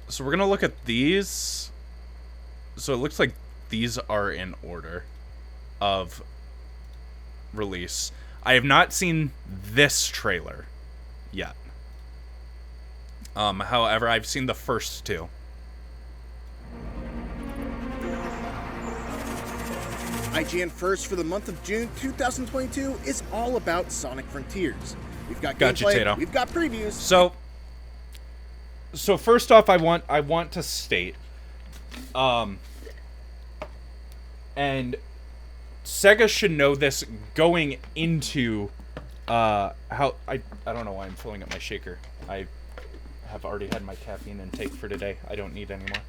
So we're gonna look at these. So it looks like these are in order of release. I have not seen this trailer yet. However, I've seen the first two. IGN First for the month of June 2022 is all about Sonic Frontiers. We've got Gotcha, gameplay, Tato. we've got previews. So first off, I want to state, and Sega should know this going into, how I don't know why I'm filling up my shaker. I have already had my caffeine intake for today. I don't need any more.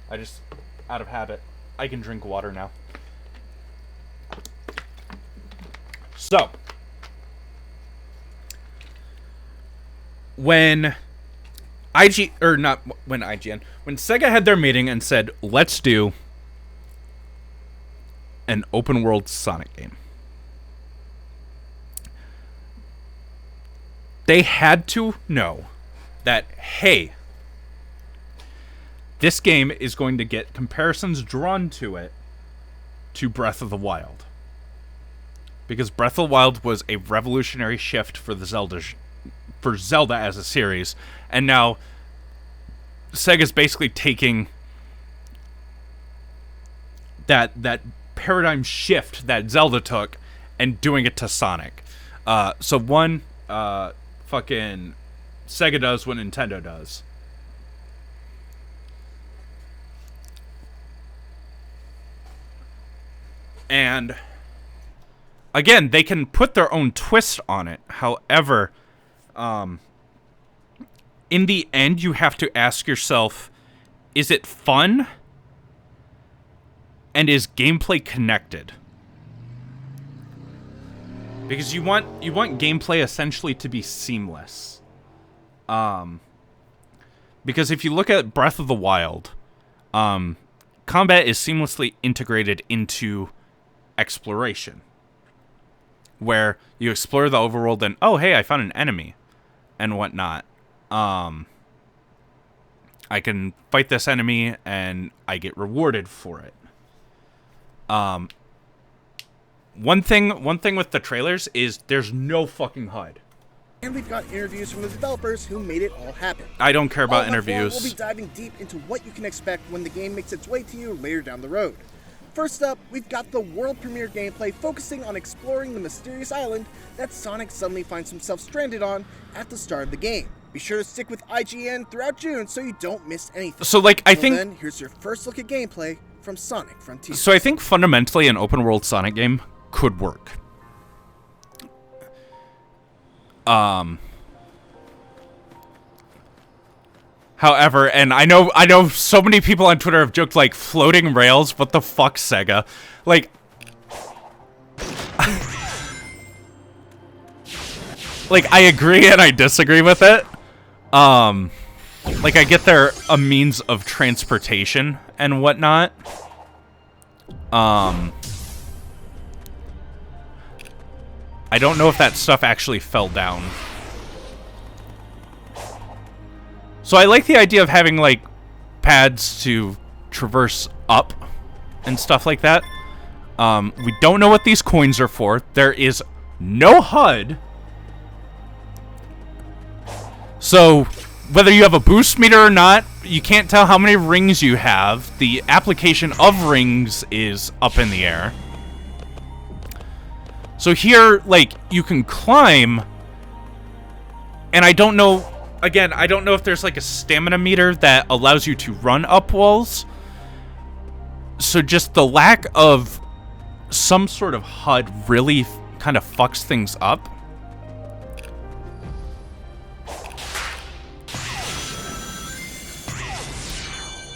I just, out of habit, I can drink water now. So, when when Sega had their meeting and said, let's do an open world Sonic game, they had to know that, hey, this game is going to get comparisons drawn to it to Breath of the Wild. Because Breath of the Wild was a revolutionary shift for the Zelda as a series, and now Sega's basically taking that paradigm shift that Zelda took and doing it to Sonic. So one, fucking Sega does what Nintendo does. And again, they can put their own twist on it. However, in the end, you have to ask yourself, is it fun? And is gameplay connected? Because you want gameplay essentially to be seamless. Because if you look at Breath of the Wild, combat is seamlessly integrated into exploration, where you explore the overworld and, oh, hey, I found an enemy and whatnot. I can fight this enemy and I get rewarded for it. One thing with the trailers is there's no fucking HUD. And we've got interviews from the developers who made it all happen. I don't care about All month long, interviews. We'll be diving deep into what you can expect when the game makes its way to you later down the road. First up, we've got the world premiere gameplay focusing on exploring the mysterious island that Sonic suddenly finds himself stranded on at the start of the game. Be sure to stick with IGN throughout June so you don't miss anything. So, like, I Until think... then, here's your first look at gameplay from Sonic Frontiers. So I think fundamentally an open world Sonic game could work. However, and I know so many people on Twitter have joked, like, floating rails, what the fuck, Sega? Like, like, I agree and I disagree with it. Like, I get they're a means of transportation and whatnot. I don't know if that stuff actually fell down. So I like the idea of having, like, pads to traverse up and stuff like that. We don't know what these coins are for. There is no HUD. So whether you have a boost meter or not, you can't tell how many rings you have. The application of rings is up in the air. So here, like, you can climb, and I don't know, again, I don't know if there's, like, a stamina meter that allows you to run up walls. So just the lack of some sort of HUD really kind of fucks things up.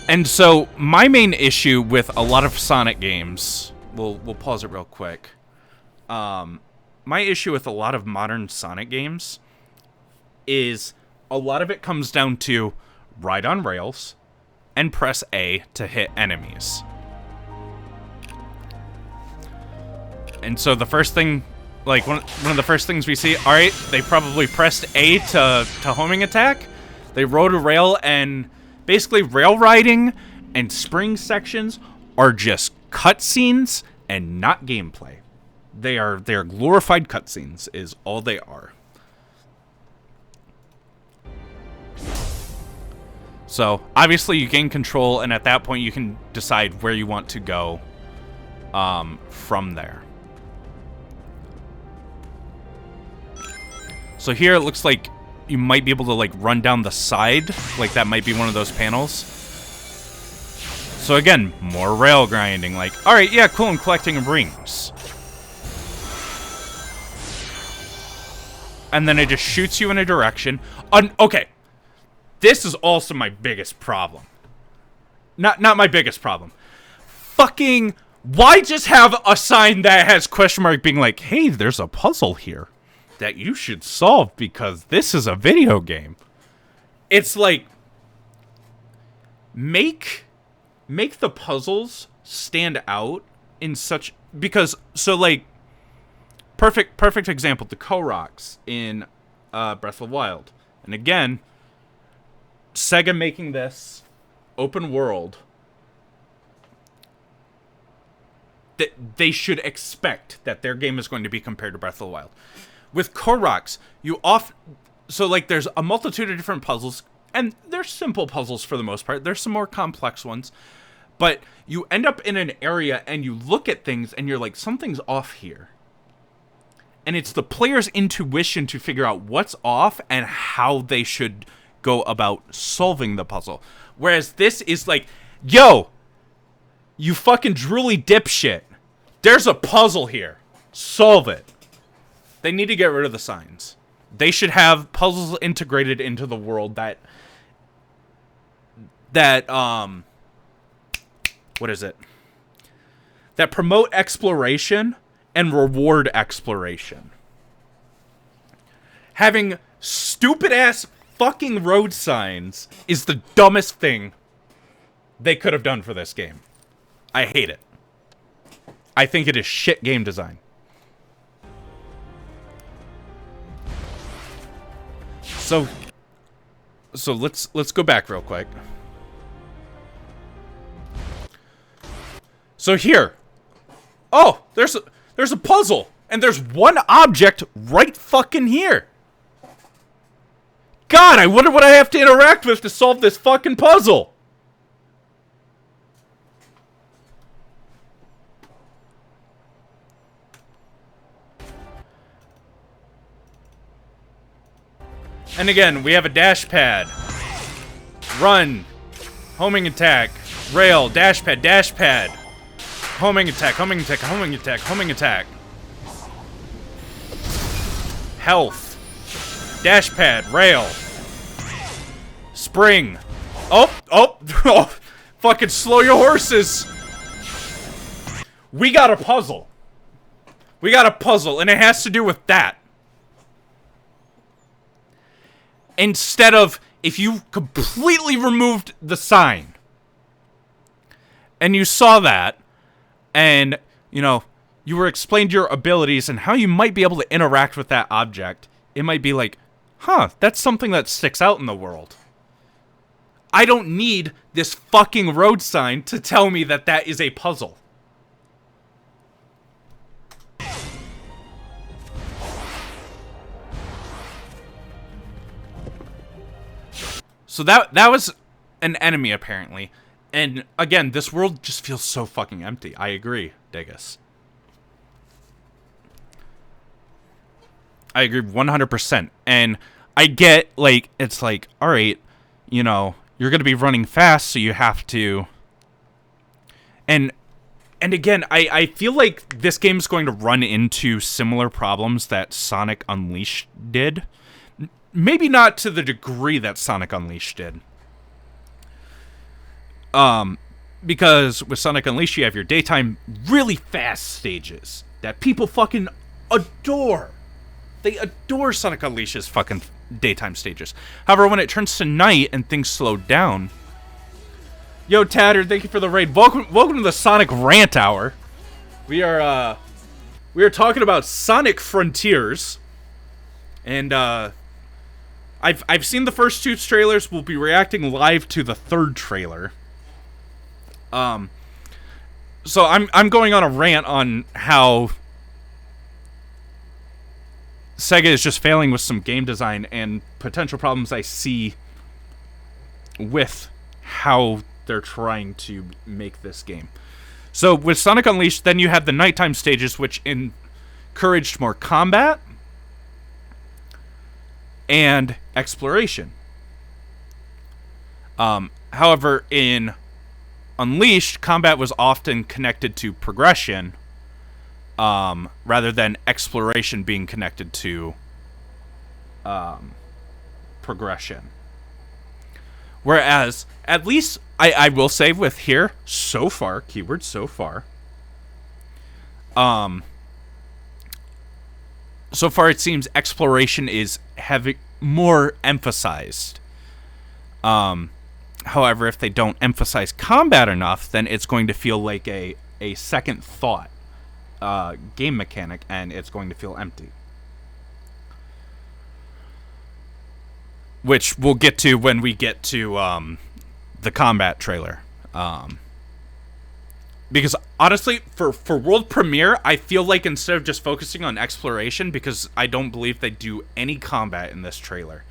And so my main issue with a lot of Sonic games, we'll pause it real quick. My issue with a lot of modern Sonic games is a lot of it comes down to ride on rails and press A to hit enemies. And so the first thing, like one of the first things we see, alright, they probably pressed A to homing attack. They rode a rail and Basically, rail riding and spring sections are just cutscenes and not gameplay. They are glorified cutscenes is all they are. So, obviously you gain control, and at that point you can decide where you want to go from there. So here it looks like you might be able to like run down the side, like that might be one of those panels. So again, more rail grinding, like, alright, yeah, cool, I'm collecting rings. And then it just shoots you in a direction. Okay, this is also my biggest problem. Not my biggest problem. Fucking, why just have a sign that has question mark being like, hey, there's a puzzle here that you should solve because this is a video game. It's like, make the puzzles stand out in such, because, so like, perfect example, the Koroks in Breath of the Wild. And again, Sega making this open world, that they should expect that their game is going to be compared to Breath of the Wild. With Koroks, so like there's a multitude of different puzzles, and they're simple puzzles for the most part. There's some more complex ones, but you end up in an area and you look at things and you're like, something's off here. And it's the player's intuition to figure out what's off and how they should go about solving the puzzle. Whereas this is like, yo, you fucking drooly dipshit. There's a puzzle here. Solve it. They need to get rid of the signs. They should have puzzles integrated into the world that what is it? That promote exploration and reward exploration. Having stupid ass fucking road signs is the dumbest thing they could have done for this game. I hate it. I think it is shit game design. So let's go back real quick. So here. Oh, there's a puzzle, and there's one object right fucking here. God, I wonder what I have to interact with to solve this fucking puzzle. And again, we have a dash pad. Run. Homing attack. Rail. Dash pad. Dash pad. Homing attack. Homing attack. Homing attack. Homing attack. Health. Dash pad. Rail. Spring. Oh. Fucking slow your horses. We got a puzzle. We got a puzzle, and it has to do with that. Instead of, if you completely removed the sign, and you saw that, and, you know, you were explained your abilities and how you might be able to interact with that object, it might be like, huh, that's something that sticks out in the world. I don't need this fucking road sign to tell me that that is a puzzle. So that was an enemy, apparently. And, again, this world just feels so fucking empty. I agree, Degas. I agree 100%. And I get, like, it's like, alright, you know, you're going to be running fast, so you have to... And again, I feel like this game's going to run into similar problems that Sonic Unleashed did. Maybe not to the degree that Sonic Unleashed did. Because with Sonic Unleashed, you have your daytime, really fast stages that people fucking adore. They adore Sonic Unleashed's fucking daytime stages. However, when it turns to night and things slow down... Yo, Tatter, thank you for the raid. Welcome to the Sonic Rant Hour. We are talking about Sonic Frontiers. And, I've seen the first 2 trailers. We'll be reacting live to the 3rd trailer. So I'm going on a rant on how Sega is just failing with some game design and potential problems I see with how they're trying to make this game. So with Sonic Unleashed, then you had the nighttime stages, which encouraged more combat and exploration. However, in Unleashed, combat was often connected to progression, rather than exploration being connected to progression. Whereas, at least, I will say with here, so far, keyword so far, so far it seems exploration is more emphasized. However, if they don't emphasize combat enough, then it's going to feel like a second thought game mechanic, and it's going to feel empty. Which we'll get to when we get to the combat trailer. Because honestly, for world premiere, I feel like instead of just focusing on exploration, because I don't believe they do any combat in this trailer.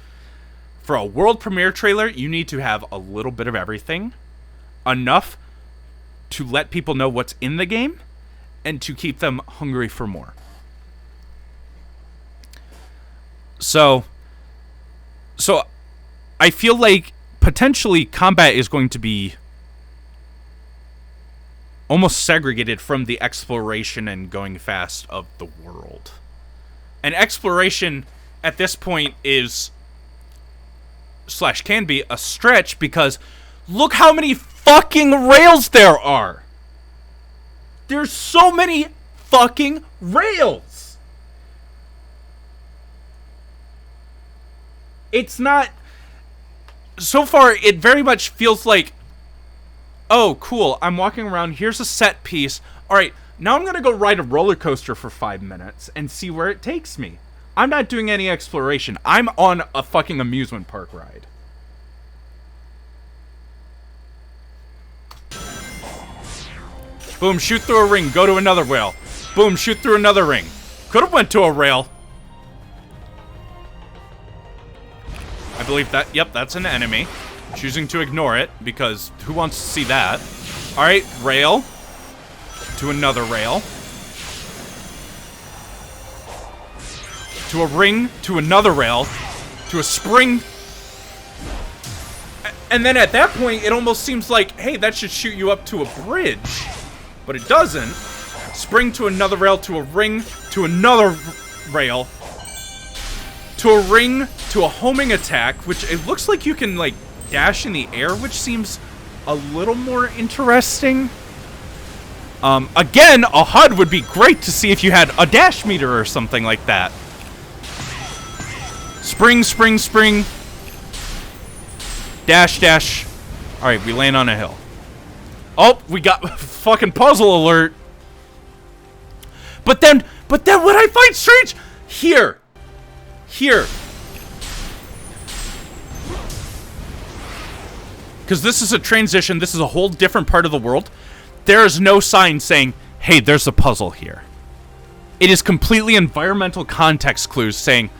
For a world premiere trailer, you need to have a little bit of everything. Enough to let people know what's in the game, and to keep them hungry for more. So I feel like potentially combat is going to be almost segregated from the exploration and going fast of the world. And exploration at this point is / can be a stretch, because look how many fucking rails there are. There's so many fucking rails. It's not... So far, it very much feels like, oh, cool, I'm walking around, here's a set piece. Alright, now I'm going to go ride a roller coaster for 5 minutes and see where it takes me. I'm not doing any exploration. I'm on a fucking amusement park ride. Boom, shoot through a ring, go to another rail. Boom, shoot through another ring. Could have went to a rail. I believe that, yep, that's an enemy. Choosing to ignore it, because who wants to see that? Alright, rail. To another rail. To a ring, to another rail. To a spring. And then at that point, it almost seems like, hey, that should shoot you up to a bridge. But it doesn't. Spring to another rail, to a ring, to another rail. To a ring, to a homing attack, which it looks like you can, like, dash in the air, which seems a little more interesting. Again, a HUD would be great to see if you had a dash meter or something like that. Spring, spring, spring. Dash, dash. Alright, we land on a hill. Oh, we got fucking puzzle alert. But then what I find strange, here. Because this is a transition, this is a whole different part of the world. There is no sign saying, hey, there's a puzzle here. It is completely environmental context clues saying,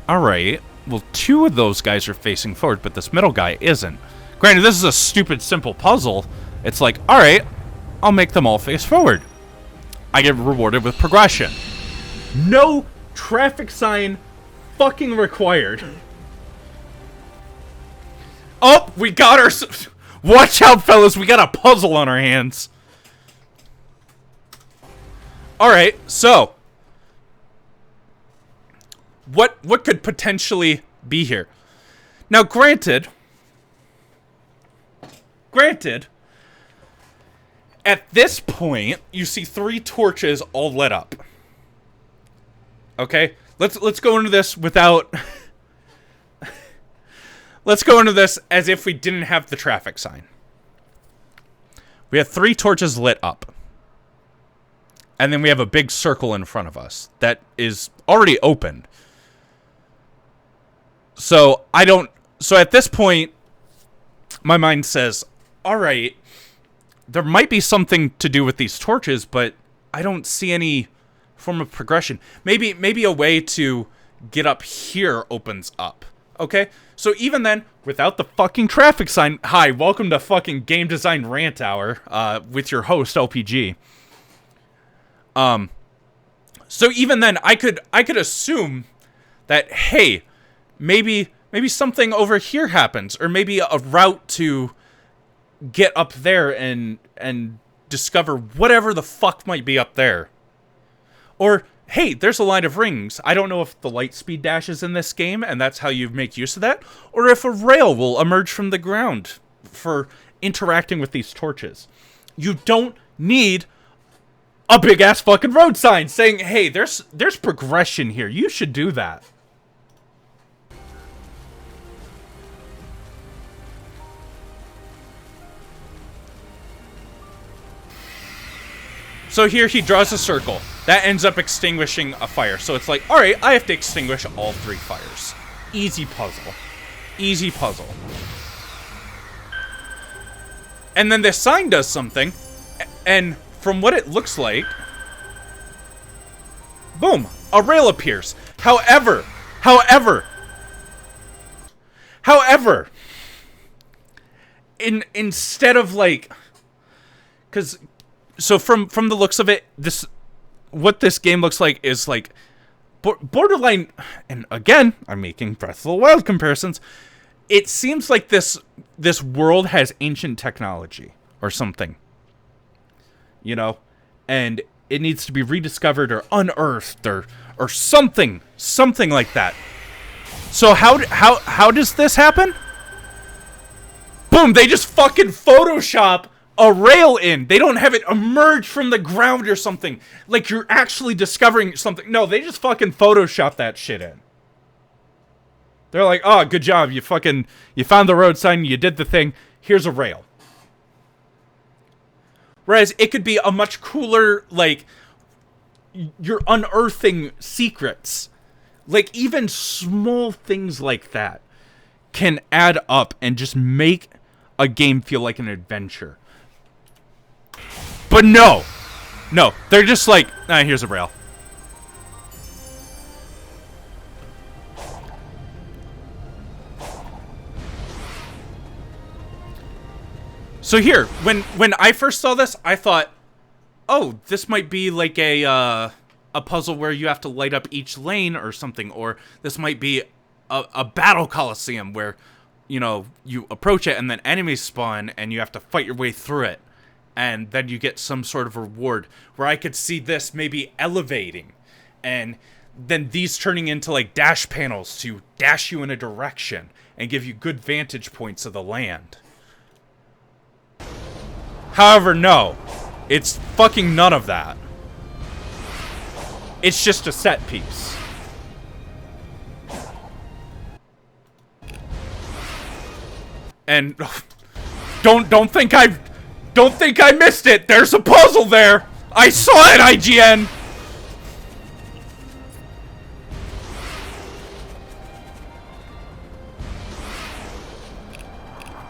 alright, well, 2 of those guys are facing forward, but this middle guy isn't. Granted, this is a stupid, simple puzzle. It's like, alright, I'll make them all face forward. I get rewarded with progression. No traffic sign fucking required. Oh, we got our... Watch out, fellas, we got a puzzle on our hands. Alright, so... What could potentially be here? Now, granted, at this point, you see 3 torches all lit up. Okay? Let's go into this without... Let's go into this as if we didn't have the traffic sign. We have 3 torches lit up. And then we have a big circle in front of us that is already open. So I don't. So at this point, my mind says, "All right, there might be something to do with these torches, but I don't see any form of progression. Maybe a way to get up here opens up." Okay, so even then, without the fucking traffic sign. Hi, welcome to fucking Game Design Rant Hour with your host LPG. So even then, I could assume that, hey, maybe something over here happens, or maybe a route to get up there and discover whatever the fuck might be up there. Or, hey, there's a line of rings. I don't know if the light speed dash is in this game, and that's how you make use of that, or if a rail will emerge from the ground for interacting with these torches. You don't need a big-ass fucking road sign saying, hey, there's progression here. You should do that. So here he draws a circle. That ends up extinguishing a fire. So it's like, alright, I have to extinguish all 3 fires. Easy puzzle. Easy puzzle. And then this sign does something, and from what it looks like, boom, a rail appears. However, instead of like, because, so from the looks of it, what this game looks like is like borderline, and again, I'm making Breath of the Wild comparisons. It seems like this world has ancient technology or something, you know, and it needs to be rediscovered or unearthed or something like that. So how does this happen? Boom, they just fucking Photoshop a rail in. They don't have it emerge from the ground or something. Like you're actually discovering something. No, they just fucking Photoshop that shit in. They're like, oh, good job. You found the road sign. You did the thing. Here's a rail. Whereas it could be a much cooler, like, you're unearthing secrets. Like, even small things like that can add up and just make a game feel like an adventure. But no, they're just like, here's a rail. So here, when I first saw this, I thought, oh, this might be like a puzzle where you have to light up each lane or something, or this might be a battle coliseum where, you know, you approach it and then enemies spawn and you have to fight your way through it. And then you get some sort of reward, where I could see this maybe elevating, and then these turning into like dash panels to dash you in a direction and give you good vantage points of the land. However, no, it's fucking none of that. It's just a set piece. And don't think I missed it. There's a puzzle there. I saw it, IGN.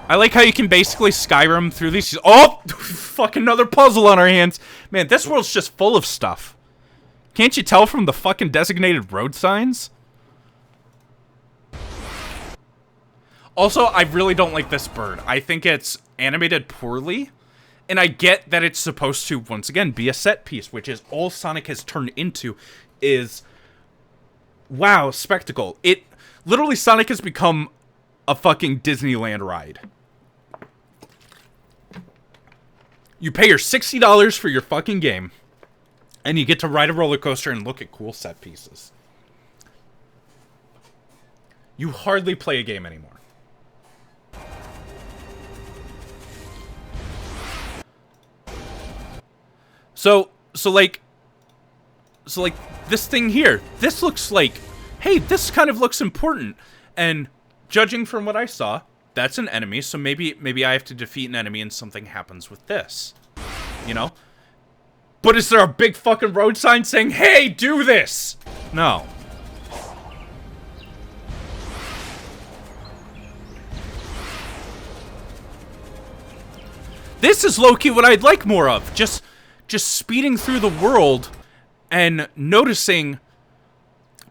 I like how you can basically Skyrim through these. Oh, fucking another puzzle on our hands. Man, this world's just full of stuff. Can't you tell from the fucking designated road signs? Also, I really don't like this bird. I think it's animated poorly. And I get that it's supposed to, once again, be a set piece, which is all Sonic has turned into, is, wow, spectacle. Literally, Sonic has become a fucking Disneyland ride. You pay your $60 for your fucking game, and you get to ride a roller coaster and look at cool set pieces. You hardly play a game anymore. So like this thing here, this looks like, hey, this kind of looks important. And judging from what I saw, that's an enemy, so maybe I have to defeat an enemy and something happens with this. You know? But is there a big fucking road sign saying, hey, do this? No. This is low-key what I'd like more of. Just speeding through the world and noticing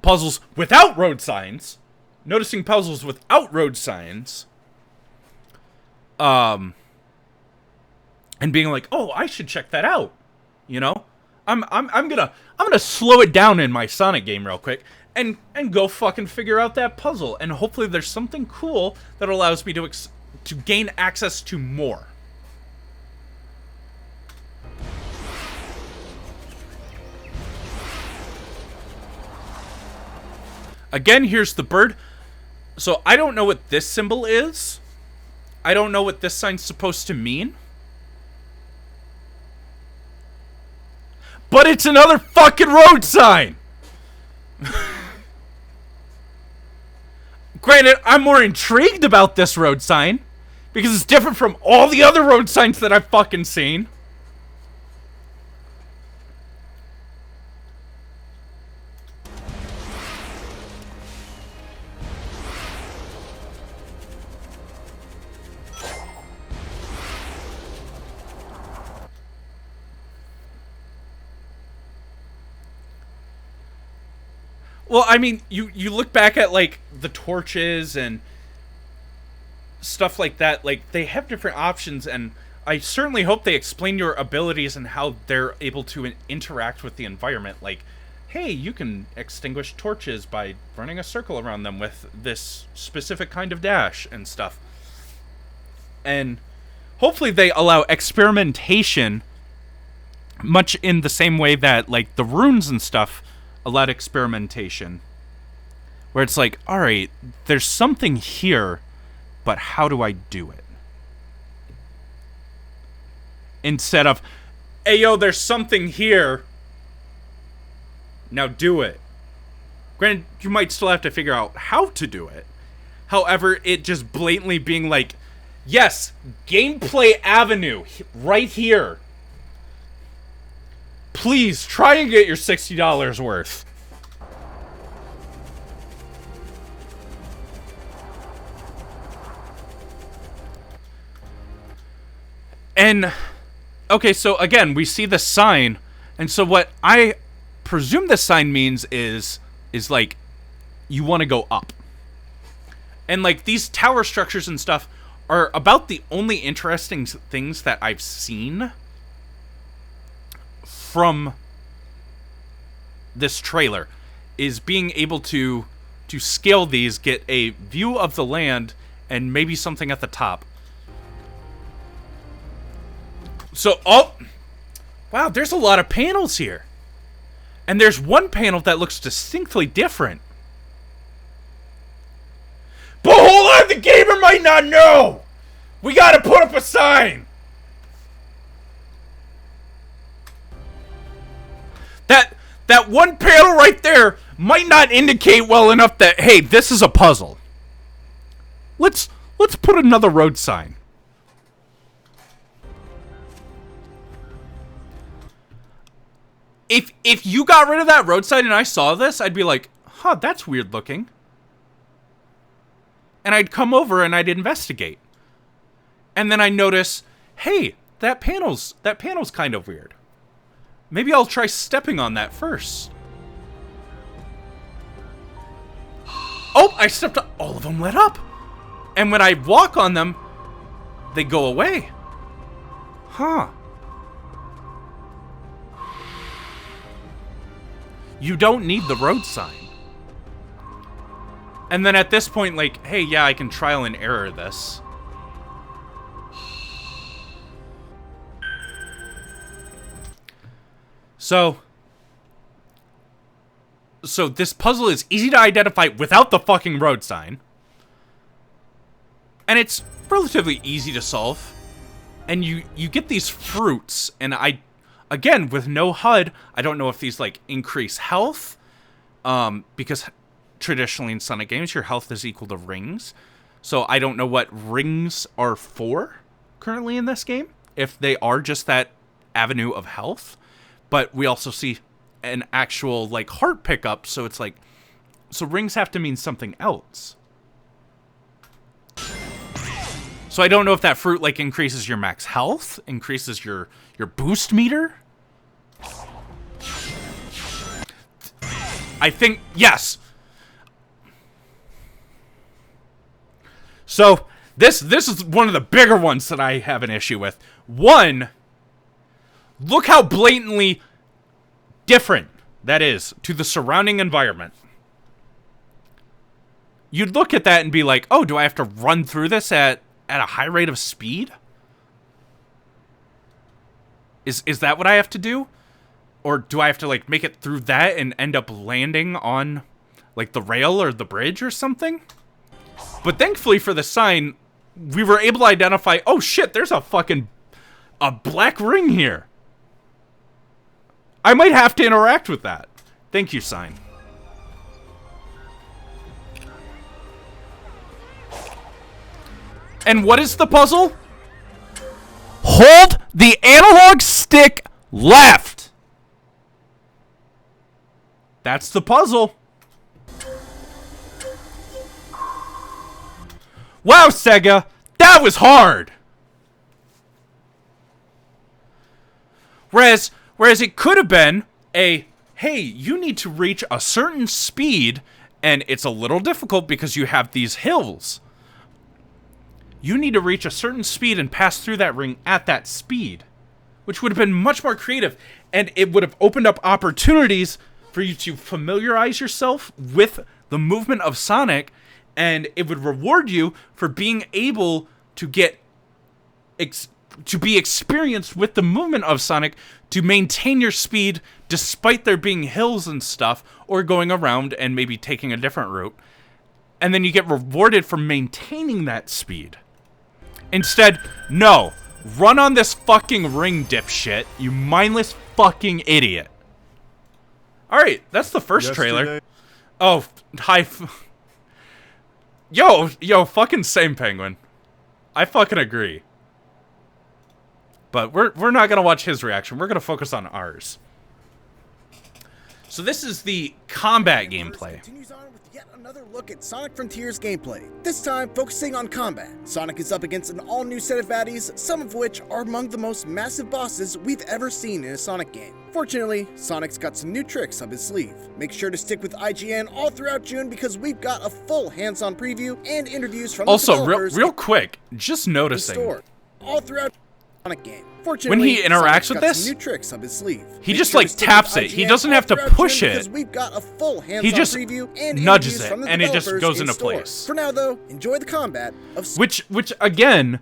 puzzles without road signs. Noticing puzzles without road signs. And being like, "Oh, I should check that out." You know? I'm gonna slow it down in my Sonic game real quick and go fucking figure out that puzzle, and hopefully there's something cool that allows me to gain access to more. Again, here's the bird. So I don't know what this symbol is. I don't know what this sign's supposed to mean. But it's another fucking road sign! Granted, I'm more intrigued about this road sign because it's different from all the other road signs that I've fucking seen. Well, I mean, you look back at, like, the torches and stuff like that. Like, they have different options, and I certainly hope they explain your abilities and how they're able to interact with the environment. Like, hey, you can extinguish torches by running a circle around them with this specific kind of dash and stuff. And hopefully they allow experimentation much in the same way that, like, the runes and stuff allowed experimentation, where it's like, alright, there's something here, but how do I do it? Instead of, hey yo, there's something here, now do it. Granted, you might still have to figure out how to do it. However, it just blatantly being like, yes, gameplay avenue, right here. Please, try and get your $60 worth. And, okay, so again, we see the sign, and so what I presume this sign means is like, you want to go up. And, like, these tower structures and stuff are about the only interesting things that I've seen from this trailer, is being able to scale these, get a view of the land, and maybe something at the top. So, oh, wow, there's a lot of panels here. And there's one panel that looks distinctly different. But hold on, the gamer might not know! We gotta put up a sign! That one panel right there might not indicate well enough that, hey, this is a puzzle. Let's put another road sign. If you got rid of that road sign and I saw this, I'd be like, huh, that's weird looking. And I'd come over and I'd investigate. And then I notice, hey, that panel's kind of weird. Maybe I'll try stepping on that first. Oh, I stepped up. All of them lit up. And when I walk on them, they go away. Huh. You don't need the road sign. And then at this point, like, hey, yeah, I can trial and error this. So this puzzle is easy to identify without the fucking road sign. And it's relatively easy to solve. And you get these fruits, and again, with no HUD, I don't know if these, like, increase health. Because traditionally in Sonic games, your health is equal to rings. So I don't know what rings are for currently in this game. If they are just that avenue of health. But we also see an actual, like, heart pickup, so it's like, so rings have to mean something else. So I don't know if that fruit, like, increases your max health, increases your boost meter. I think, yes. So, this is one of the bigger ones that I have an issue with. One, look how blatantly different that is to the surrounding environment. You'd look at that and be like, oh, do I have to run through this at a high rate of speed? Is that what I have to do? Or do I have to, like, make it through that and end up landing on, like, the rail or the bridge or something? But thankfully for the sign, we were able to identify, oh shit, there's a black ring here. I might have to interact with that. Thank you, sign. And what is the puzzle? Hold the analog stick left. That's the puzzle. Wow, Sega, that was hard. Whereas it could have been a, hey, you need to reach a certain speed, and it's a little difficult because you have these hills. You need to reach a certain speed and pass through that ring at that speed, which would have been much more creative, and it would have opened up opportunities for you to familiarize yourself with the movement of Sonic, and it would reward you for being able to get to be experienced with the movement of Sonic, to maintain your speed despite there being hills and stuff, or going around and maybe taking a different route. And then you get rewarded for maintaining that speed. Instead, no. Run on this fucking ring, dipshit. You mindless fucking idiot. Alright, that's the first trailer. Oh, hi. Yo, fucking same, Penguin. I fucking agree. But we're not gonna watch his reaction. We're gonna focus on ours. So this is the combat gameplay. Continues on with yet another look at Sonic Frontiers gameplay. This time focusing on combat. Sonic is up against an all-new set of baddies, some of which are among the most massive bosses we've ever seen in a Sonic game. Fortunately, Sonic's got some new tricks up his sleeve. Make sure to stick with IGN all throughout June because we've got a full hands-on preview and interviews from the developers. Also, real quick, just noticing. All throughout Sonic game. When he interacts with this, new tricks up his sleeve. He just like taps it. He doesn't have to push it. We've got a full he just nudges it, and it just goes into place. For now, though, enjoy the combat of which again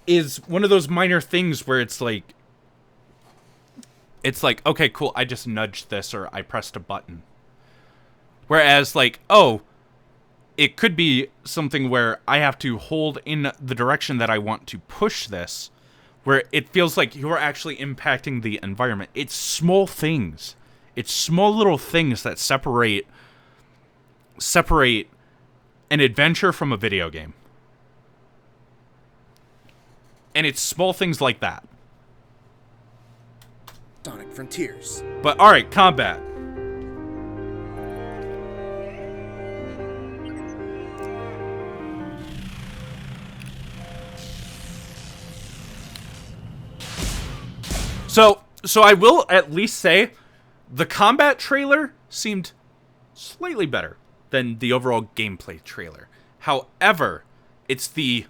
is one of those minor things where it's like, okay, cool, I just nudged this or I pressed a button. Whereas like, oh, it could be something where I have to hold in the direction that I want to push this, where it feels like you're actually impacting the environment. It's small things. It's small little things that separate an adventure from a video game. And it's small things like that. Sonic Frontiers. But alright, combat. So I will at least say the combat trailer seemed slightly better than the overall gameplay trailer. However, it's the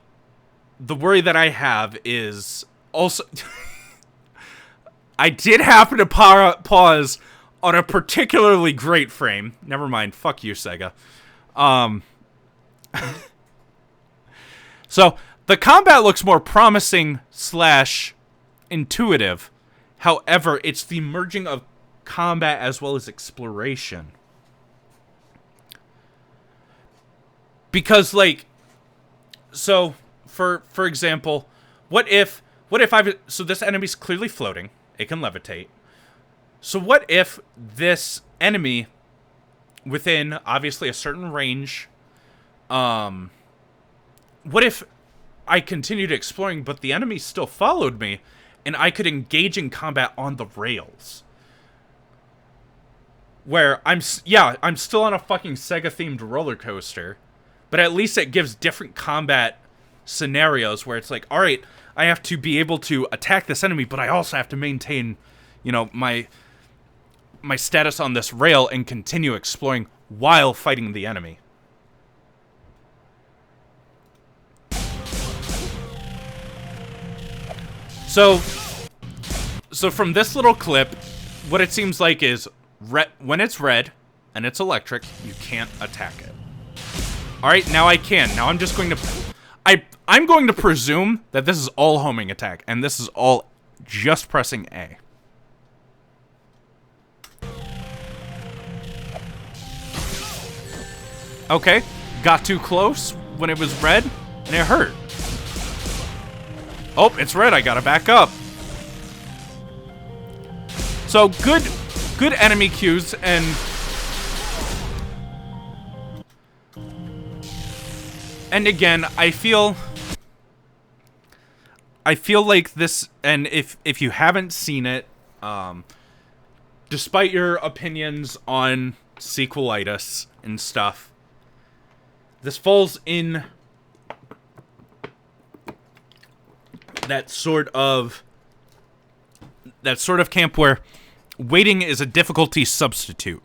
worry that I have is also I did happen to pause on a particularly great frame. Never mind, fuck you, Sega. So the combat looks more promising / intuitive. However, it's the merging of combat as well as exploration. Because, like, so for example, what if so this enemy's clearly floating, it can levitate. So what if this enemy within obviously a certain range, what if I continued exploring but the enemy still followed me? And I could engage in combat on the rails. Where I'm still on a fucking Sega-themed roller coaster, but at least it gives different combat scenarios where it's like, all right, I have to be able to attack this enemy, but I also have to maintain, you know, my status on this rail and continue exploring while fighting the enemy. So from this little clip, what it seems like is when it's red and it's electric, you can't attack it. All right, now I can. Now I'm just going to... I'm going to presume that this is all homing attack, and this is all just pressing A. Okay, got too close when it was red, and it hurt. Oh, it's red, I gotta back up. So, good enemy cues, and... And again, I feel like this, and if you haven't seen it, despite your opinions on sequelitis and stuff, this falls in that sort of camp where waiting is a difficulty substitute.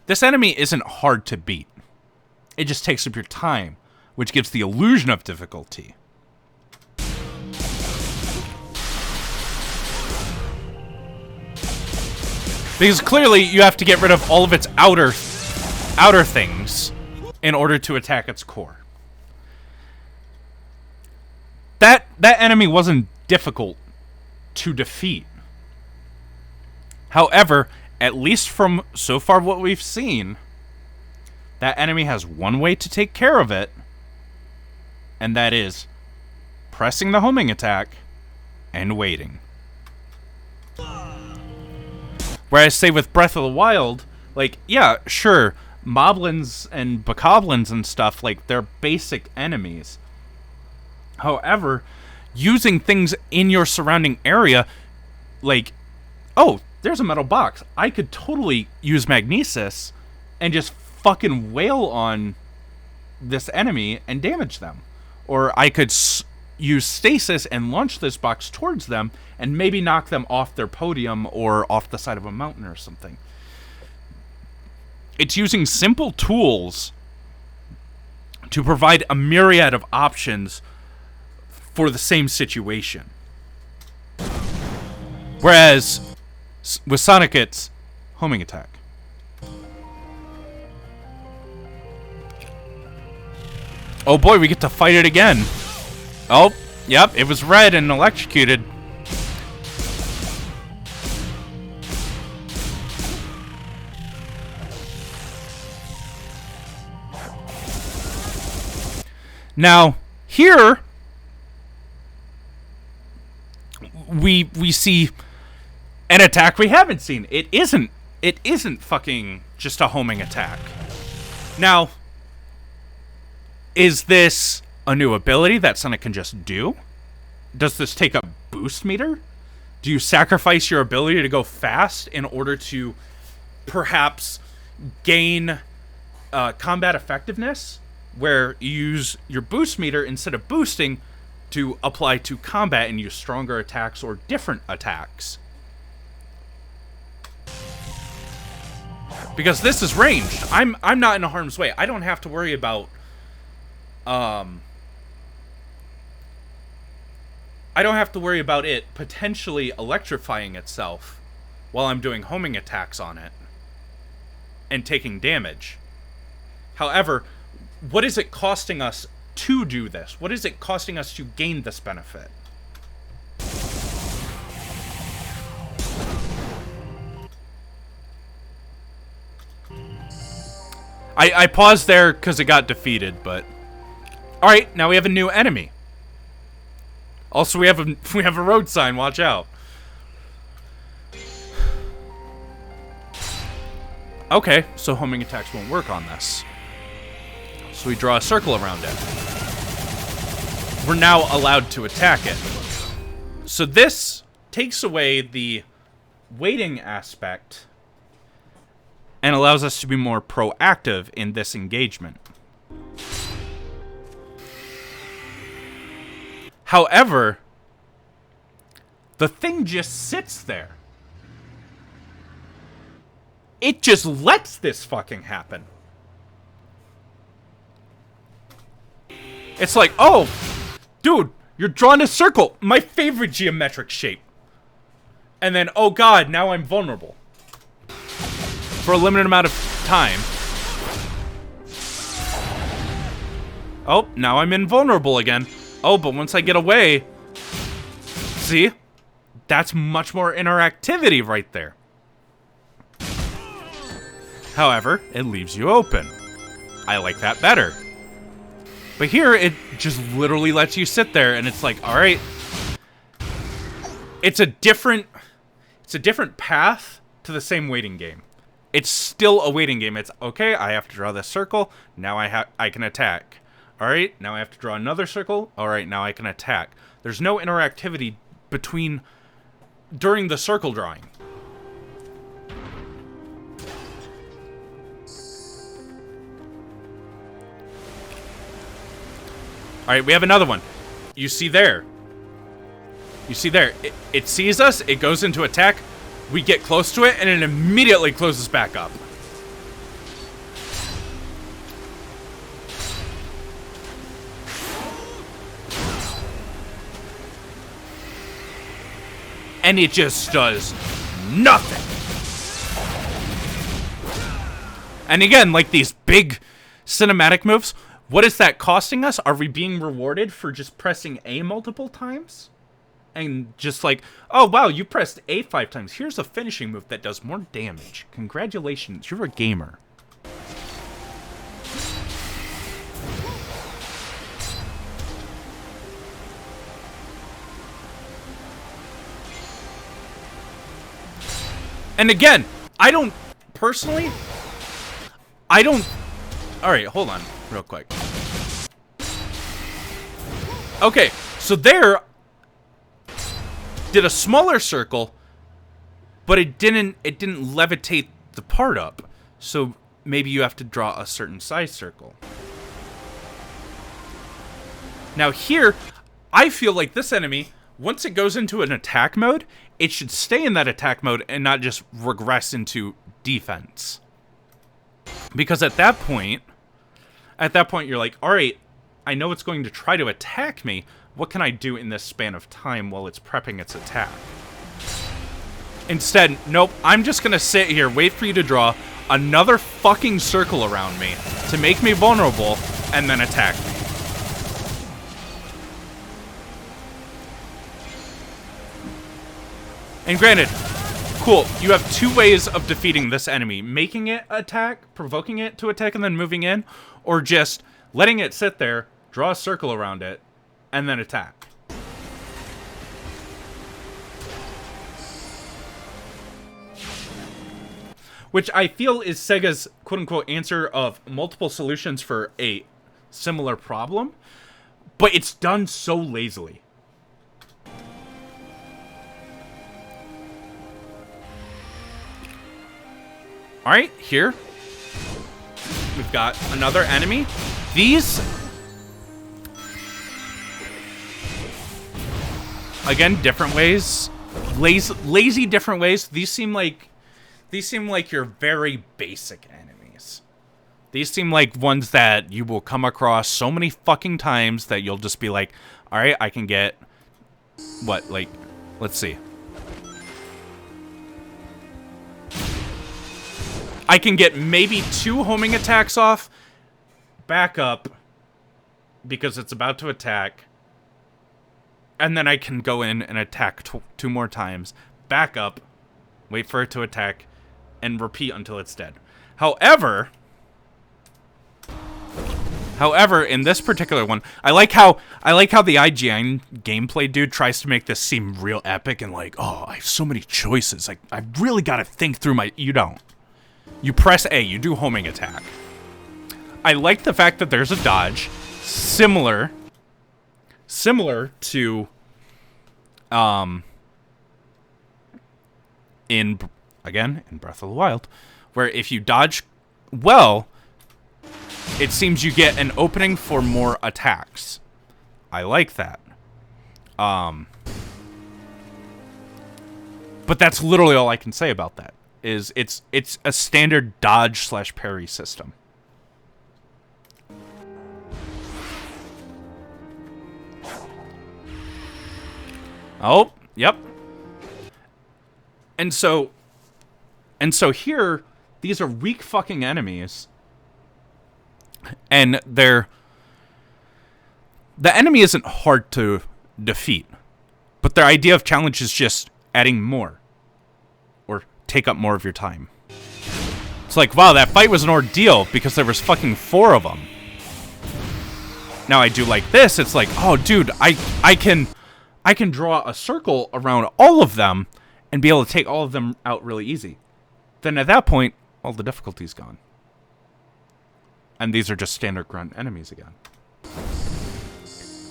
This enemy isn't hard to beat. It just takes up your time, which gives the illusion of difficulty. Because clearly you have to get rid of all of its outer things in order to attack its core. That enemy wasn't difficult to defeat. However, at least from so far what we've seen, that enemy has one way to take care of it, and that is pressing the homing attack and waiting. Whereas, say, with Breath of the Wild, like, yeah, sure, moblins and bokoblins and stuff, like, they're basic enemies. However, using things in your surrounding area, like, oh, there's a metal box. I could totally use magnesis and just fucking wail on this enemy and damage them. Or I could use stasis and launch this box towards them and maybe knock them off their podium or off the side of a mountain or something. It's using simple tools to provide a myriad of options for the same situation. Whereas with Sonic, it's homing attack. Oh boy, we get to fight it again. Oh, yep, it was red and electrocuted. Now, here we see an attack we haven't seen. It isn't fucking just a homing attack. Now, is this a new ability that Sonic can just do? Does this take a boost meter? Do you sacrifice your ability to go fast in order to perhaps gain combat effectiveness, where you use your boost meter instead of boosting to apply to combat and use stronger attacks or different attacks? Because this is ranged. I'm not in harm's way. I don't have to worry about it potentially electrifying itself while I'm doing homing attacks on it and taking damage. However, what is it costing us to do this? What is it costing us to gain this benefit? I paused there because it got defeated, but... Alright, now we have a new enemy. Also, we have a road sign, watch out. Okay, so homing attacks won't work on this. So we draw a circle around it. We're now allowed to attack it. So this takes away the waiting aspect and allows us to be more proactive in this engagement. However, the thing just sits there. It just lets this fucking happen. It's like, oh, dude, you're drawing a circle. My favorite geometric shape. And then, oh god, now I'm vulnerable. For a limited amount of time. Oh, now I'm invulnerable again. Oh, but once I get away... See? That's much more interactivity right there. However, it leaves you open. I like that better. But here, it just literally lets you sit there, and it's like, alright. It's a different path to the same waiting game. It's still a waiting game. It's, okay, I have to draw this circle, now I can attack. Alright, now I have to draw another circle, alright, now I can attack. There's no interactivity during the circle drawing. Alright, we have another one. You see there. You see there. It sees us, it goes into attack, we get close to it, and it immediately closes back up. And it just does nothing. And again, like these big cinematic moves, what is that costing us? Are we being rewarded for just pressing A multiple times? And just like, oh wow, you pressed A 5 times. Here's a finishing move that does more damage. Congratulations, you're a gamer. And again, personally, alright, hold on, real quick. Okay, so there, did a smaller circle, but it didn't levitate the part up. So maybe you have to draw a certain size circle. Now here, I feel like this enemy, once it goes into an attack mode, it should stay in that attack mode and not just regress into defense. Because at that point you're like, alright, I know it's going to try to attack me. What can I do in this span of time while it's prepping its attack? Instead, nope, I'm just gonna sit here, wait for you to draw another fucking circle around me to make me vulnerable, and then attack me. And granted, cool, you have two ways of defeating this enemy. Making it attack, provoking it to attack and then moving in, or just letting it sit there, draw a circle around it, and then attack. Which I feel is Sega's quote-unquote answer of multiple solutions for a similar problem, but it's done so lazily. Alright, here we've got another enemy. These, again, different ways. Lazy different ways. These seem like your very basic enemies. These seem like ones that you will come across so many fucking times that you'll just be like, alright, I can get... What, like... Let's see. I can get maybe 2 homing attacks off, back up, because it's about to attack, and then I can go in and attack 2 more times, back up, wait for it to attack, and repeat until it's dead. However, in this particular one, I like how the IGN gameplay dude tries to make this seem real epic and like, oh, I have so many choices. Like, I really got to think through my... You don't. You press A, you do homing attack. I like the fact that there's a dodge similar to in Breath of the Wild, where if you dodge well, it seems you get an opening for more attacks. I like that. But that's literally all I can say about that. Is it's a standard dodge / parry system. Oh, yep. And so here, these are weak fucking enemies. And the enemy isn't hard to defeat. But their idea of challenge is just adding more. Or take up more of your time. It's like, wow, that fight was an ordeal because there was fucking 4 of them. Now I do like this, it's like, oh dude, I can draw a circle around all of them and be able to take all of them out really easy. Then at that point, all the difficulty's gone. And these are just standard grunt enemies again.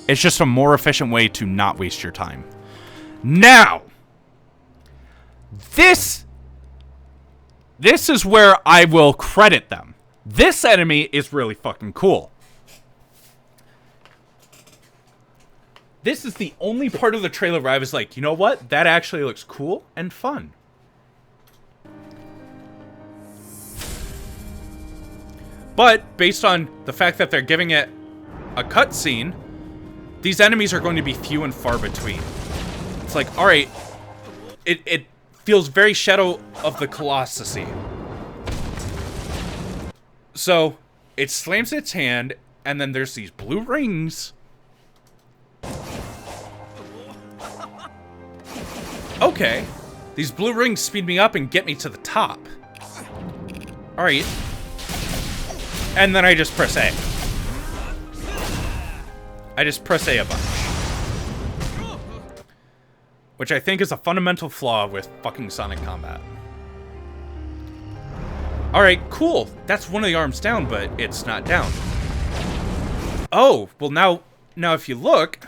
It's just a more efficient way to not waste your time. Now, this is where I will credit them. This enemy is really fucking cool. This is the only part of the trailer where I was like, you know what? That actually looks cool and fun. But, based on the fact that they're giving it a cutscene, these enemies are going to be few and far between. It's like, alright, it feels very Shadow of the Colossus-y. So, it slams its hand, and then there's these blue rings. Okay, these blue rings speed me up and get me to the top. Alright. And then I just press A. I just press A bunch. Which I think is a fundamental flaw with fucking Sonic combat. Alright, cool. That's one of the arms down, but it's not down. Oh, well now if you look,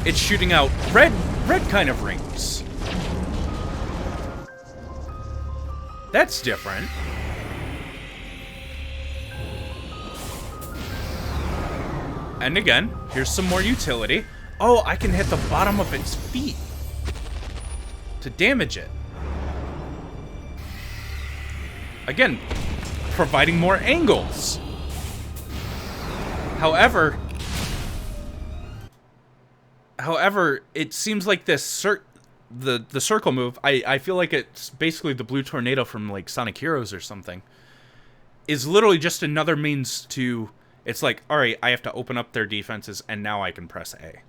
it's shooting out red kind of rings. That's different. And again, here's some more utility. Oh, I can hit the bottom of its feet to damage it. Again, providing more angles. However, it seems like this the circle move, I feel like it's basically the blue tornado from like Sonic Heroes or something, is literally just another means to, it's like, alright, I have to open up their defenses and now I can press A.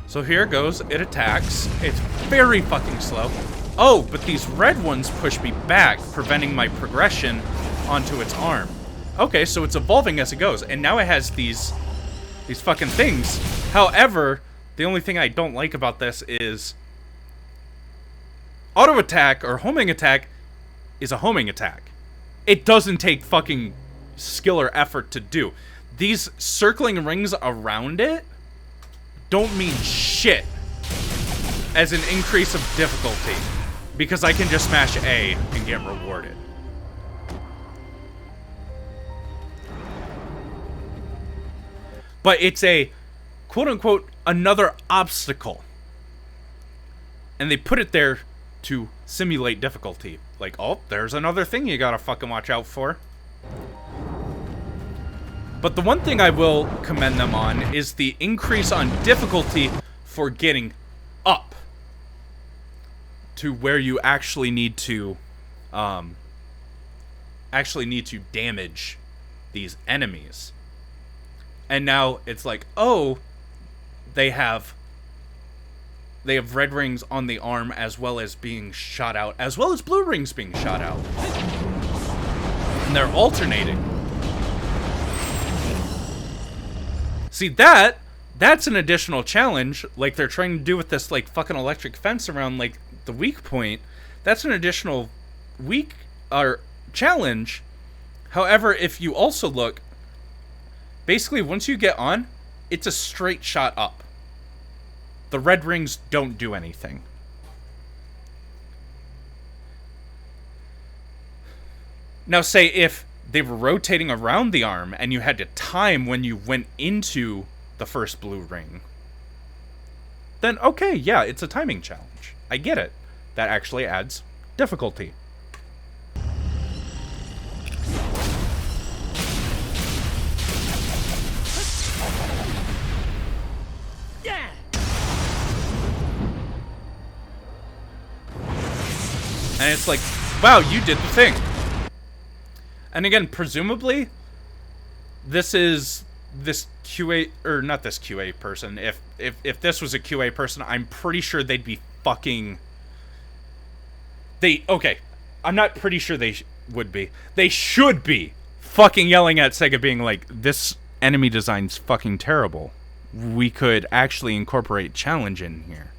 So here it goes, it attacks, it's very fucking slow. Oh, but these red ones push me back, preventing my progression onto its arm. Okay, so it's evolving as it goes, and now it has these fucking things. However, the only thing I don't like about this is auto attack or homing attack is a homing attack. It doesn't take fucking skill or effort to do. These circling rings around it don't mean shit as an increase of difficulty, because I can just smash A and get rewarded. But it's a, quote-unquote, another obstacle. And they put it there to simulate difficulty. Like, oh, there's another thing you gotta fucking watch out for. But the one thing I will commend them on is the increase on difficulty for getting up to where you actually need to damage these enemies. And now it's like, oh, they have red rings on the arm as well as being shot out, as well as blue rings being shot out. And they're alternating. See, that's an additional challenge, like they're trying to do with this, like, fucking electric fence around, like, the weak point. That's an additional challenge. However, if you also look, basically, once you get on, it's a straight shot up. The red rings don't do anything. Now, say if they were rotating around the arm and you had to time when you went into the first blue ring, then okay, yeah, it's a timing challenge. I get it. That actually adds difficulty. Yeah. And it's like, wow, you did the thing. And again, presumably, this QA, or not this QA person. If this was a QA person, I'm pretty sure they'd be fucking... Okay, I'm not pretty sure they would be. They should be fucking yelling at Sega being like, this enemy design's fucking terrible. We could actually incorporate challenge in here.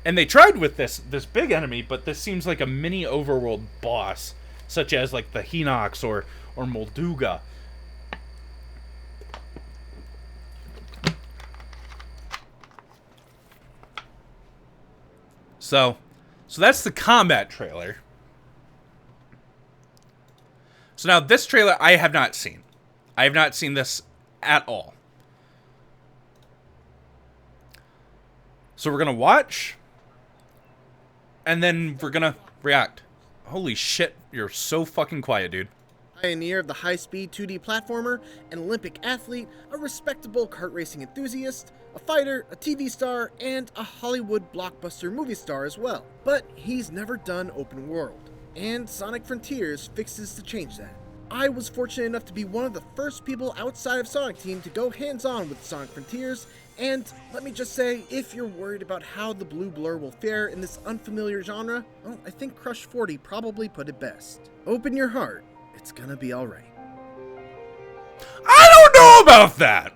And they tried with this big enemy, but this seems like a mini overworld boss, such as like the Hinox or Molduga. So that's the combat trailer. So now this trailer I have not seen. I have not seen this at all. So we're going to watch, and then we're going to react. Holy shit, you're so fucking quiet, dude. Pioneer of the high-speed 2D platformer, an Olympic athlete, a respectable kart racing enthusiast, a fighter, a TV star, and a Hollywood blockbuster movie star as well. But he's never done open world, and Sonic Frontiers fixes to change that. I was fortunate enough to be one of the first people outside of Sonic Team to go hands-on with Sonic Frontiers, and let me just say, if you're worried about how the blue blur will fare in this unfamiliar genre, well, I think Crush 40 probably put it best. Open your heart. It's gonna be alright. I don't know about that.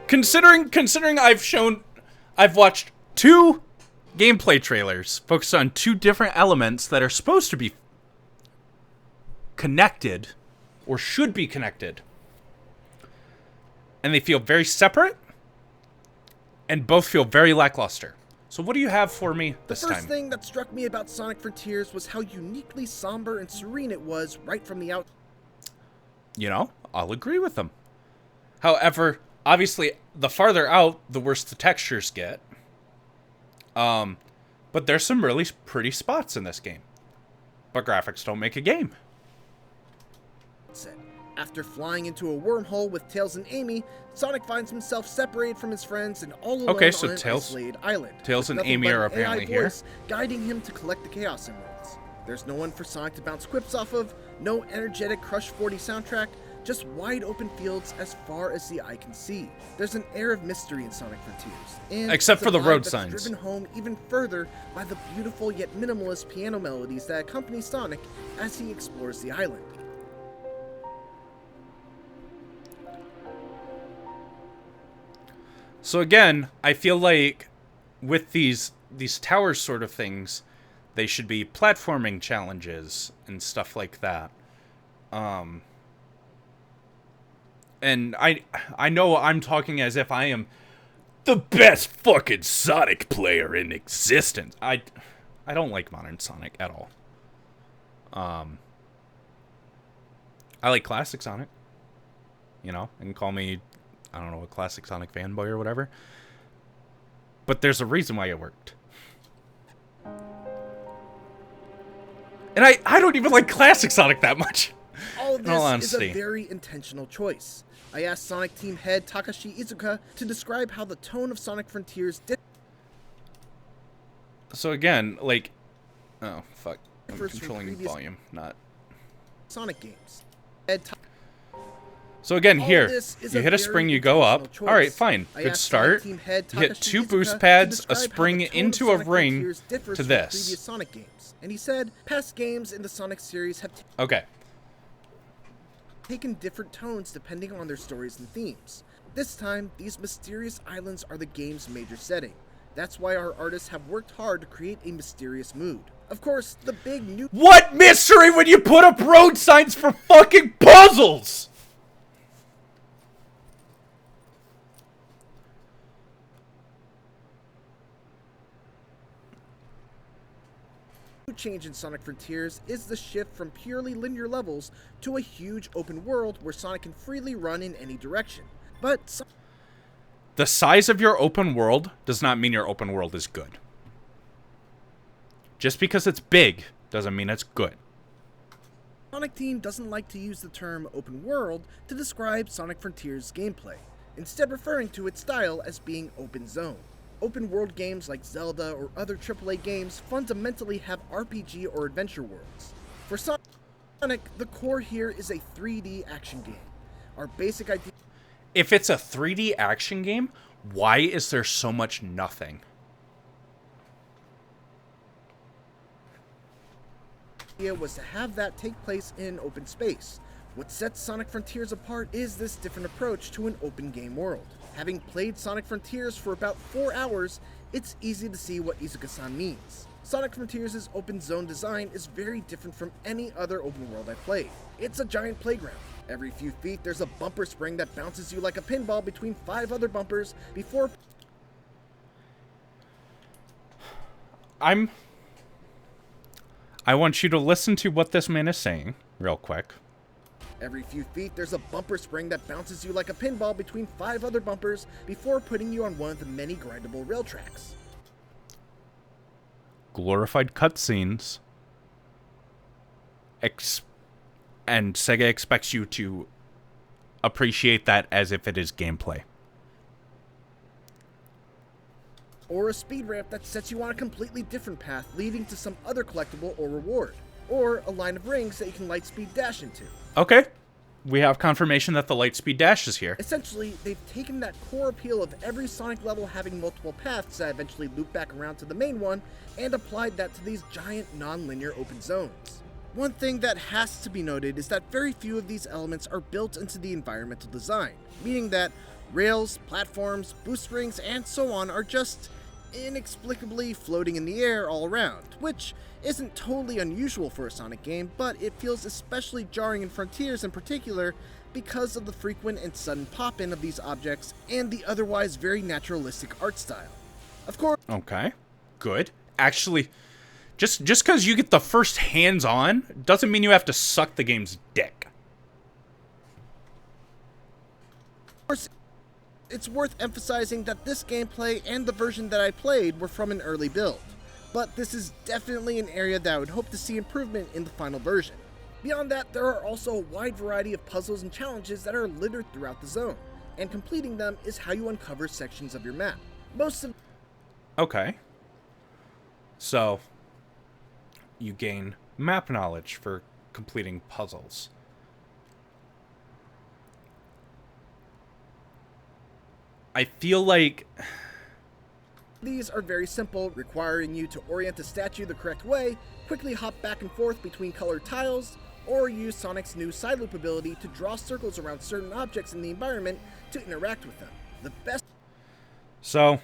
Considering I've watched 2 gameplay trailers focused on 2 different elements that are supposed to be connected, or should be connected. And they feel very separate, and both feel very lackluster. So what do you have for me this time? The first thing that struck me about Sonic Frontiers was how uniquely somber and serene it was right from the out. You know, I'll agree with them. However, obviously, the farther out, the worse the textures get. But there's some really pretty spots in this game. But graphics don't make a game. After flying into a wormhole with Tails and Amy, Sonic finds himself separated from his friends and all alone on an isolated island. Tails and nothing Amy but are an AI apparently here. voice guiding him to collect the Chaos Emeralds. There's no one for Sonic to bounce quips off of, no energetic Crush 40 soundtrack, just wide open fields as far as the eye can see. There's an air of mystery in Sonic Frontiers, and except for the road that's signs, driven home even further by the beautiful yet minimalist piano melodies that accompany Sonic as he explores the island. So again, I feel like with these tower sort of things, they should be platforming challenges and stuff like that. And I know I'm talking as if I am the best fucking Sonic player in existence. I don't like modern Sonic at all. I like classic Sonic. You know, and call me, I don't know, a classic Sonic fanboy or whatever. But there's a reason why it worked. And I don't even like classic Sonic that much. All this is a very intentional choice. I asked Sonic Team head Takashi Iizuka to describe how the tone of Sonic Frontiers So again, like... Oh, fuck. I'm controlling volume, not... Sonic games. So again, here, you hit a spring, you go up. Alright, fine. Good start. You hit 2 boost pads, a spring into a ring to this. Sonic games. And he said, past games in the Sonic series have taken different tones depending on their stories and themes. This time, these mysterious islands are the game's major setting. That's why our artists have worked hard to create a mysterious mood. Of course, the big new— What mystery when you put up road signs for fucking puzzles?! change in Sonic Frontiers is the shift from purely linear levels to a huge open world where Sonic can freely run in any direction. But The size of your open world does not mean your open world is good. Just because it's big doesn't mean it's good. Sonic Team doesn't like to use the term open world to describe Sonic Frontiers' gameplay, instead referring to its style as being open zone. Open world games like Zelda or other AAA games fundamentally have RPG or adventure worlds. For Sonic, the core here is a 3D action game. Our basic idea... If it's a 3D action game, why is there so much nothing? was to have that take place in open space. What sets Sonic Frontiers apart is this different approach to an open game world. Having played Sonic Frontiers for about 4 hours, it's easy to see what Izuka-san means. Sonic Frontiers' open zone design is very different from any other open world I've played. It's a giant playground. Every few feet there's a bumper spring that bounces you like a pinball between 5 other bumpers before... I want you to listen to what this man is saying, real quick. Every few feet, there's a bumper spring that bounces you like a pinball between 5 other bumpers before putting you on one of the many grindable rail tracks. Glorified cutscenes. And Sega expects you to appreciate that as if it is gameplay. Or a speed ramp that sets you on a completely different path leading to some other collectible or reward. Or a line of rings that you can lightspeed dash into. Okay. We have confirmation that the lightspeed dash is here. Essentially, they've taken that core appeal of every Sonic level having multiple paths that eventually loop back around to the main one, and applied that to these giant non-linear open zones. One thing that has to be noted is that very few of these elements are built into the environmental design, meaning that rails, platforms, boost rings, and so on are just inexplicably floating in the air all around, which isn't totally unusual for a Sonic game, but it feels especially jarring in Frontiers in particular because of the frequent and sudden pop-in of these objects and the otherwise very naturalistic art style. Of course... Okay, good. Actually, just because you get the first hands-on doesn't mean you have to suck the game's dick. Of course, it's worth emphasizing that this gameplay and the version that I played were from an early build, but this is definitely an area that I would hope to see improvement in the final version. Beyond that, there are also a wide variety of puzzles and challenges that are littered throughout the zone, and completing them is how you uncover sections of your map. Okay. So, you gain map knowledge for completing puzzles. I feel like these are very simple, requiring you to orient a statue the correct way, quickly hop back and forth between colored tiles, or use Sonic's new side loop ability to draw circles around certain objects in the environment to interact with them. The best... So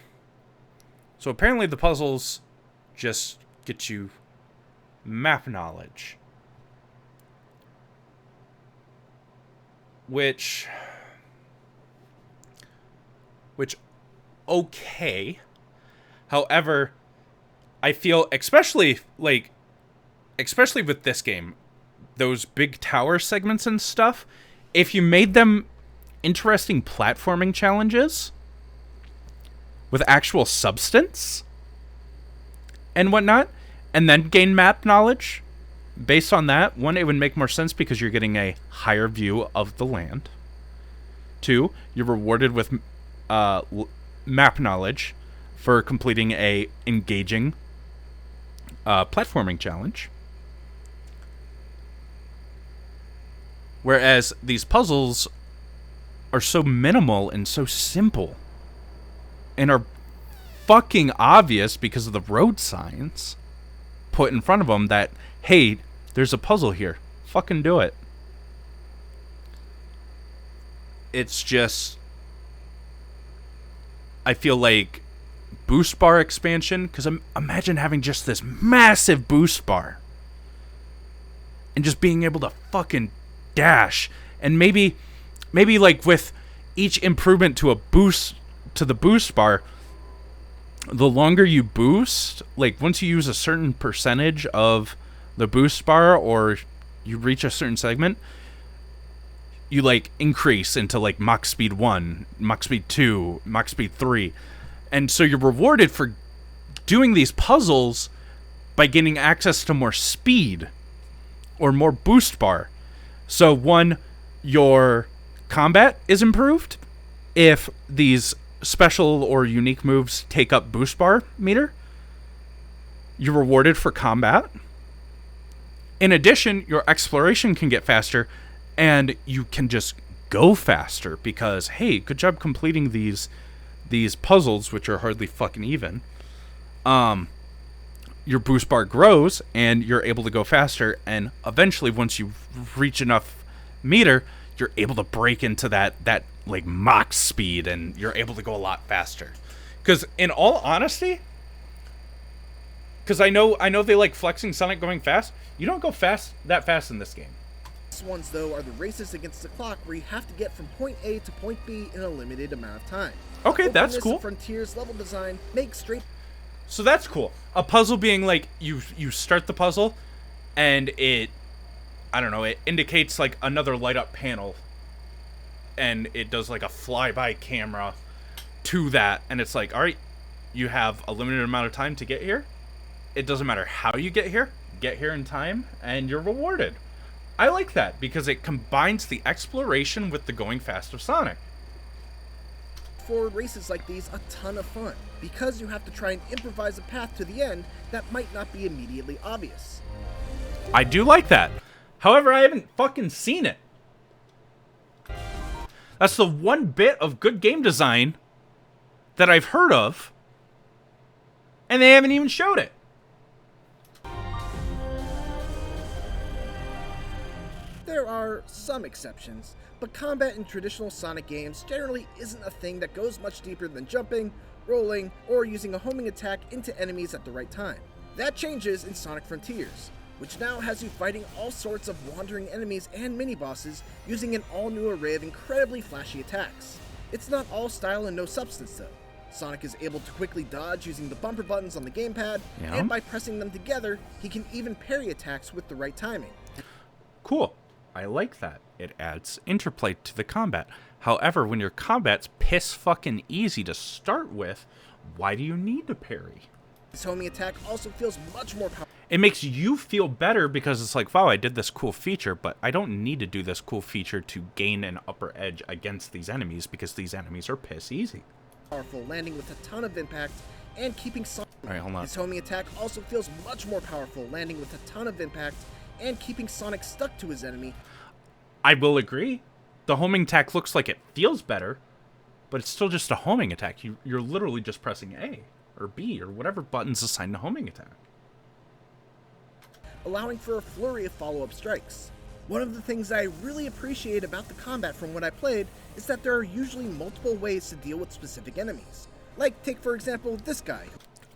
apparently the puzzles just get you map knowledge. Which, okay. However, I feel, especially with this game, those big tower segments and stuff, if you made them interesting platforming challenges with actual substance and whatnot, and then gain map knowledge based on that, one, it would make more sense because you're getting a higher view of the land. Two, you're rewarded with map knowledge for completing a engaging platforming challenge. Whereas these puzzles are so minimal and so simple and are fucking obvious because of the road signs put in front of them that, hey, there's a puzzle here. Fucking do it. It's just... I feel like boost bar expansion, because imagine having just this massive boost bar and just being able to fucking dash, and maybe like with each improvement to a boost to the boost bar, the longer you boost, like once you use a certain percentage of the boost bar or you reach a certain segment, you like increase into like Mach Speed 1, Mach Speed 2, Mach Speed 3. And so you're rewarded for doing these puzzles by getting access to more speed or more boost bar. So one, your combat is improved if these special or unique moves take up boost bar meter. You're rewarded for combat. In addition, your exploration can get faster and you can just go faster because, hey, good job completing these puzzles, which are hardly fucking even. Your boost bar grows and you're able to go faster, and eventually once you reach enough meter, you're able to break into that like Mach speed and you're able to go a lot faster. Because in all honesty, because I know they like flexing Sonic going fast, you don't go that fast in this game. These ones, though, are the races against the clock where you have to get from point A to point B in a limited amount of time. Okay, that's cool. Frontiers level design makes straight. So that's cool. A puzzle being like you start the puzzle, and it indicates like another light up panel, and it does like a flyby camera to that, and it's like, all right, you have a limited amount of time to get here. It doesn't matter how you get here in time, and you're rewarded. I like that because it combines the exploration with the going fast of Sonic. Forward races like these a ton of fun because you have to try and improvise a path to the end that might not be immediately obvious. I do like that. However, I haven't fucking seen it. That's the one bit of good game design that I've heard of, and they haven't even showed it. There are some exceptions, but combat in traditional Sonic games generally isn't a thing that goes much deeper than jumping, rolling, or using a homing attack into enemies at the right time. That changes in Sonic Frontiers, which now has you fighting all sorts of wandering enemies and mini-bosses using an all-new array of incredibly flashy attacks. It's not all style and no substance though. Sonic is able to quickly dodge using the bumper buttons on the gamepad, and by pressing them together, he can even parry attacks with the right timing. Cool. I like that. It adds interplay to the combat. However, when your combat's piss fucking easy to start with, why do you need to parry? His homing attack also feels much more powerful. It makes you feel better because it's like, wow, I did this cool feature, but I don't need to do this cool feature to gain an upper edge against these enemies because these enemies are piss easy. Powerful, landing with a ton of impact and keeping Sonic. Alright, hold on. His homing attack also feels much more powerful, landing with a ton of impact and keeping Sonic stuck to his enemy. I will agree. The homing attack looks like it feels better, but it's still just a homing attack. You're literally just pressing A or B or whatever button's assigned to homing attack, allowing for a flurry of follow-up strikes. One of the things I really appreciate about the combat from what I played is that there are usually multiple ways to deal with specific enemies. Like, take for example this guy.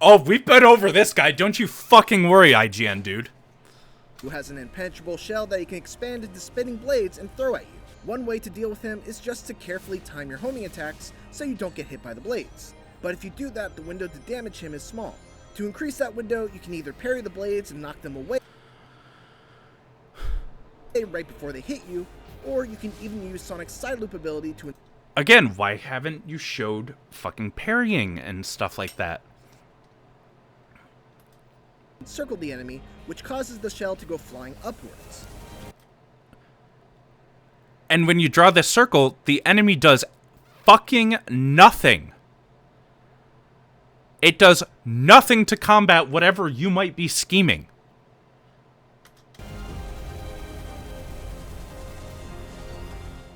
Oh, we've been over this guy. Don't you fucking worry, IGN, dude. Who has an impenetrable shell that he can expand into spinning blades and throw at you. One way to deal with him is just to carefully time your homing attacks so you don't get hit by the blades. But if you do that, the window to damage him is small. To increase that window, you can either parry the blades and knock them away right before they hit you, or you can even use Sonic's side loop ability to... Again, why haven't you showed fucking parrying and stuff like that? Encircle the enemy, which causes the shell to go flying upwards. And when you draw this circle, the enemy does fucking nothing. It does nothing to combat whatever you might be scheming.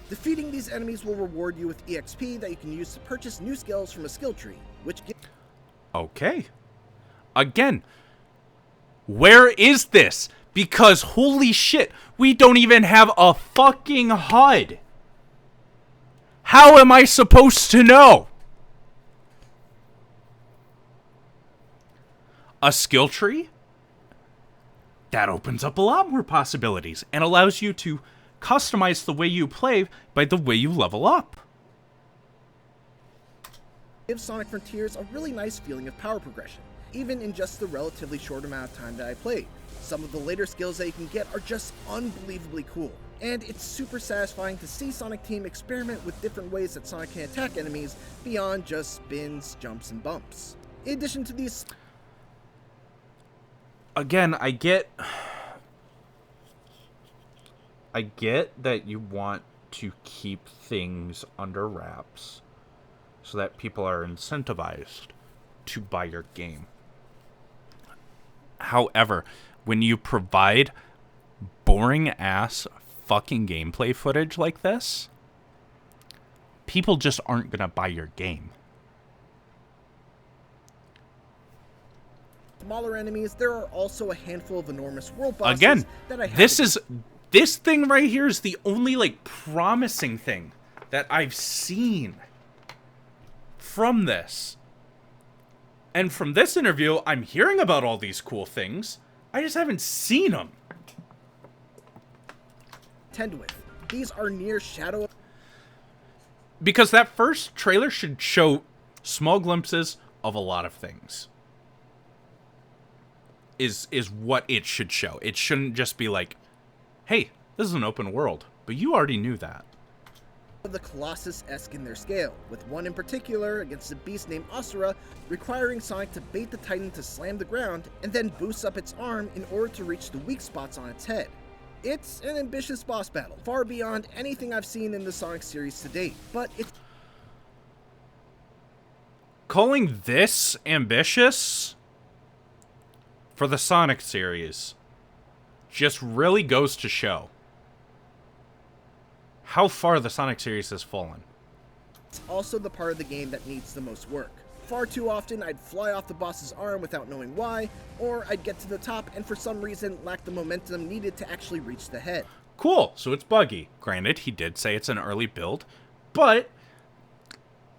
Defeating these enemies will reward you with EXP that you can use to purchase new skills from a skill tree, which gives... Okay. Again, where is this? Because holy shit, we don't even have a fucking HUD. How am I supposed to know? A skill tree? That opens up a lot more possibilities and allows you to customize the way you play by the way you level up. gives Sonic Frontiers a really nice feeling of power progression, even in just the relatively short amount of time that I played. Some of the later skills that you can get are just unbelievably cool, and it's super satisfying to see Sonic Team experiment with different ways that Sonic can attack enemies beyond just spins, jumps, and bumps. In addition to these... Again, I get that you want to keep things under wraps so that people are incentivized to buy your game. However, when you provide boring ass fucking gameplay footage like this, people just aren't gonna buy your game. Smaller enemies, there are also a handful of enormous world bosses Again, that I have this thing right here is the only like promising thing that I've seen from this. And from this interview, I'm hearing about all these cool things. I just haven't seen them. Tend with. These are near shadow. Because that first trailer should show small glimpses of a lot of things. Is what it should show. It shouldn't just be like, hey, this is an open world. But you already knew that. The Colossus-esque in their scale, with one in particular against a beast named Asura, requiring Sonic to bait the Titan to slam the ground, and then boost up its arm in order to reach the weak spots on its head. It's an ambitious boss battle, far beyond anything I've seen in the Sonic series to date, but it's... Calling this ambitious for the Sonic series just really goes to show how far the Sonic series has fallen. It's also the part of the game that needs the most work. Far too often, I'd fly off the boss's arm without knowing why, or I'd get to the top and for some reason lack the momentum needed to actually reach the head. Cool, so it's buggy. Granted, he did say it's an early build, but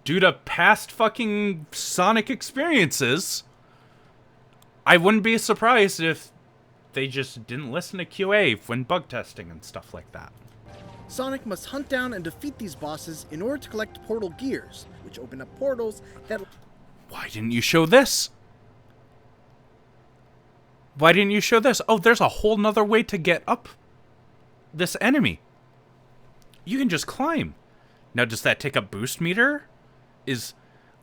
due to past fucking Sonic experiences, I wouldn't be surprised if they just didn't listen to QA when bug testing and stuff like that. Sonic must hunt down and defeat these bosses in order to collect portal gears, which open up portals that... Why didn't you show this? Why didn't you show this? Oh, there's a whole nother way to get up this enemy. You can just climb. Now, does that take a boost meter?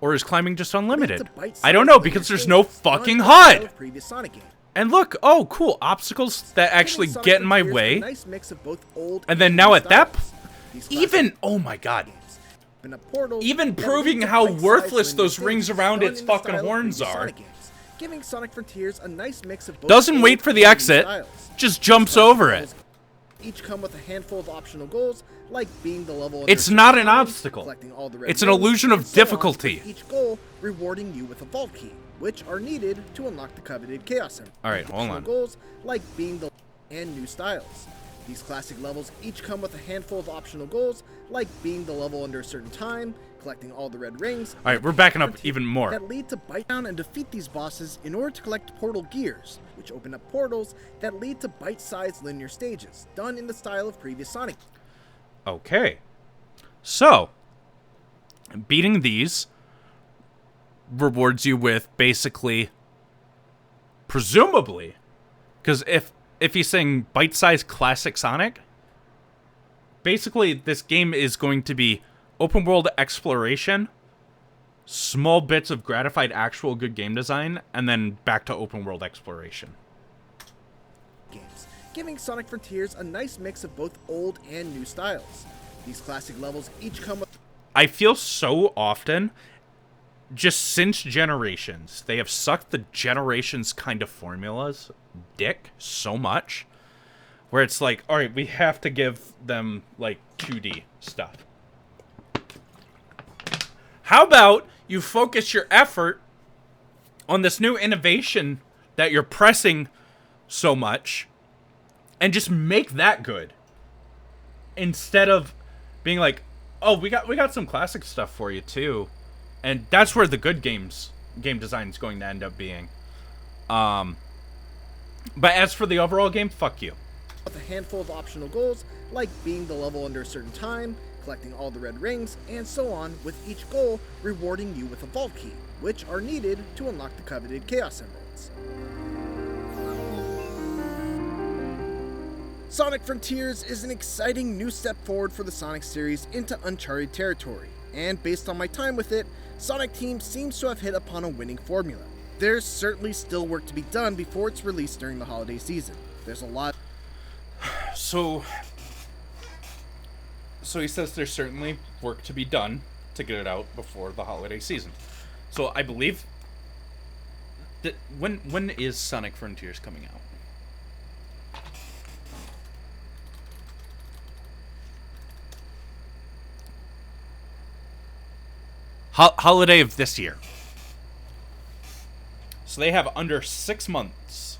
Or is climbing just unlimited? I don't know, because there's no fucking HUD! And look, oh, cool, obstacles that actually get in my way. And then now at that, even, oh my god. Even proving how worthless those rings around its fucking horns are. Giving Sonic Frontiers a nice mix of both. Doesn't wait for the exit, just jumps over it. Each come with a handful of optional goals, like being the level. It's not an obstacle. It's an illusion of difficulty. Each goal rewarding you with a vault key, which are needed to unlock the coveted Chaos Emerald. All right, hold on. Goals like being the and new styles. These classic levels each come with a handful of optional goals, like being the level under a certain time, collecting all the red rings. All right, we're backing up even more. That lead to bite down and defeat these bosses in order to collect portal gears, which open up portals that lead to bite-sized linear stages, done in the style of previous Sonic. Okay, so beating these rewards you with basically, presumably, because if he's saying bite-sized classic Sonic, basically this game is going to be open world exploration, small bits of gratified actual good game design, and then back to open world exploration. Games, giving Sonic Frontiers a nice mix of both old and new styles. These classic levels each come with... I feel so often, just since Generations, they have sucked the Generations kind of formulas dick so much, where it's like, alright, we have to give them, like, 2D stuff. How about you focus your effort on this new innovation that you're pressing so much, and just make that good, instead of being like, oh, we got some classic stuff for you too, and that's where the good game design is going to end up being. But as for the overall game, fuck you. With a handful of optional goals, like being the level under a certain time, collecting all the red rings, and so on, with each goal rewarding you with a vault key, which are needed to unlock the coveted Chaos Emeralds. Sonic Frontiers is an exciting new step forward for the Sonic series into uncharted territory, and based on my time with it, Sonic Team seems to have hit upon a winning formula. There's certainly still work to be done before it's released during the holiday season. There's a lot. So he says there's certainly work to be done to get it out before the holiday season. So I believe that when is Sonic Frontiers coming out? Holiday of this year. So they have under 6 months.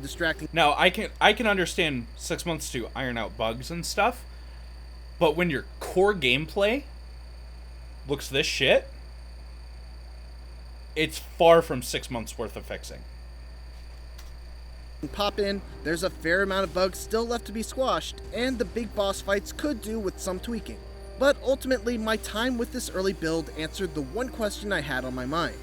Distracting. Now I can understand 6 months to iron out bugs and stuff, but when your core gameplay looks this shit, it's far from 6 months worth of fixing. Pop in, there's a fair amount of bugs still left to be squashed, and the big boss fights could do with some tweaking. But ultimately, my time with this early build answered the one question I had on my mind.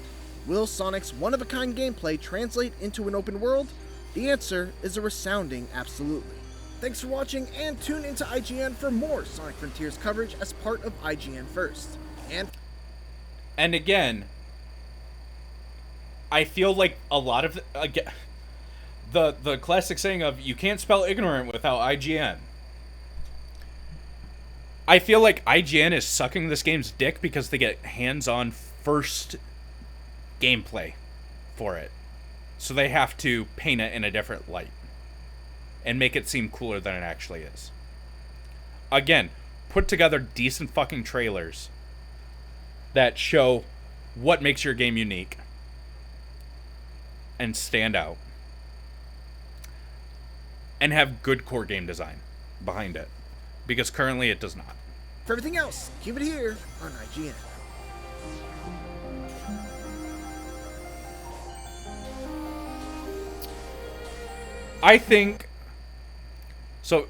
Will Sonic's one-of-a-kind gameplay translate into an open world? The answer is a resounding absolutely. Thanks for watching, and tune into IGN for more Sonic Frontiers coverage as part of IGN First. And again, I feel like a lot of the classic saying of you can't spell ignorant without IGN. I feel like IGN is sucking this game's dick because they get hands-on first gameplay for it. So they have to paint it in a different light and make it seem cooler than it actually is. Again, put together decent fucking trailers that show what makes your game unique and stand out. And have good core game design behind it. Because currently it does not. For everything else, keep it here on IGN. I think so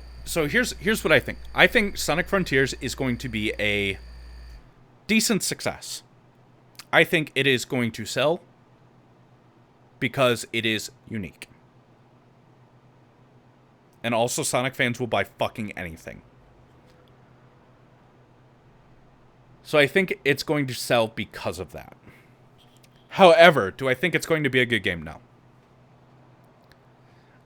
here's what I think. I think Sonic Frontiers is going to be a decent success. I think it is going to sell because it is unique. And also Sonic fans will buy fucking anything. So I think it's going to sell because of that. However, do I think it's going to be a good game? No.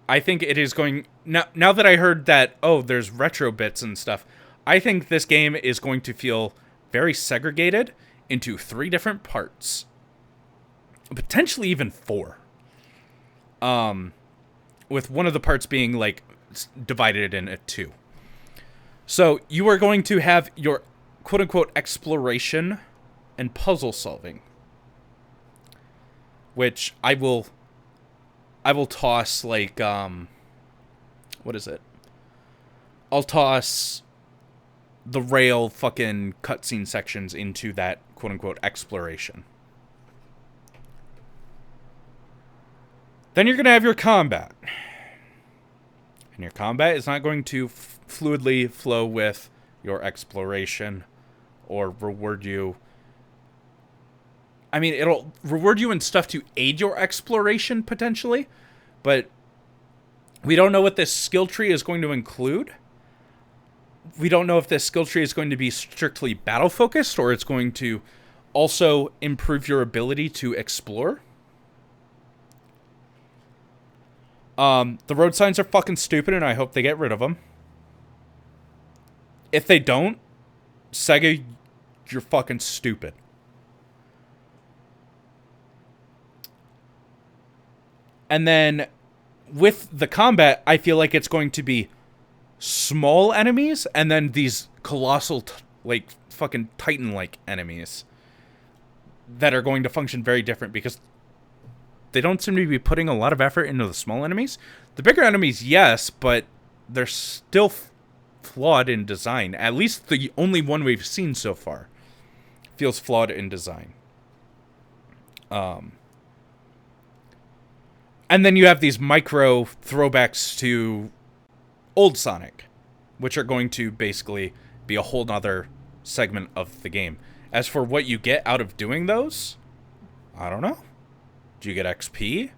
I think it is going... Now that I heard that, there's retro bits and stuff, I think this game is going to feel very segregated into 3 different parts. Potentially even 4. With one of the parts being, divided into 2. So you are going to have your quote-unquote exploration and puzzle solving, which I will toss what is it? I'll toss the rail fucking cutscene sections into that quote-unquote exploration. Then you're going to have your combat. And your combat is not going to fluidly flow with your exploration or reward you. I mean, it'll reward you in stuff to aid your exploration, potentially. But we don't know what this skill tree is going to include. We don't know if this skill tree is going to be strictly battle-focused or it's going to also improve your ability to explore. The road signs are fucking stupid, and I hope they get rid of them. If they don't, Sega, you're fucking stupid. And then, with the combat, I feel like it's going to be small enemies, and then these colossal, fucking Titan-like enemies that are going to function very different, because they don't seem to be putting a lot of effort into the small enemies. The bigger enemies, yes, but they're still flawed in design. At least the only one we've seen so far feels flawed in design. And then you have these micro throwbacks to old Sonic, which are going to basically be a whole nother segment of the game. As for what you get out of doing those, I don't know. Do you get XP?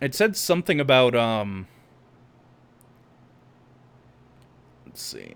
It said something about, let's see.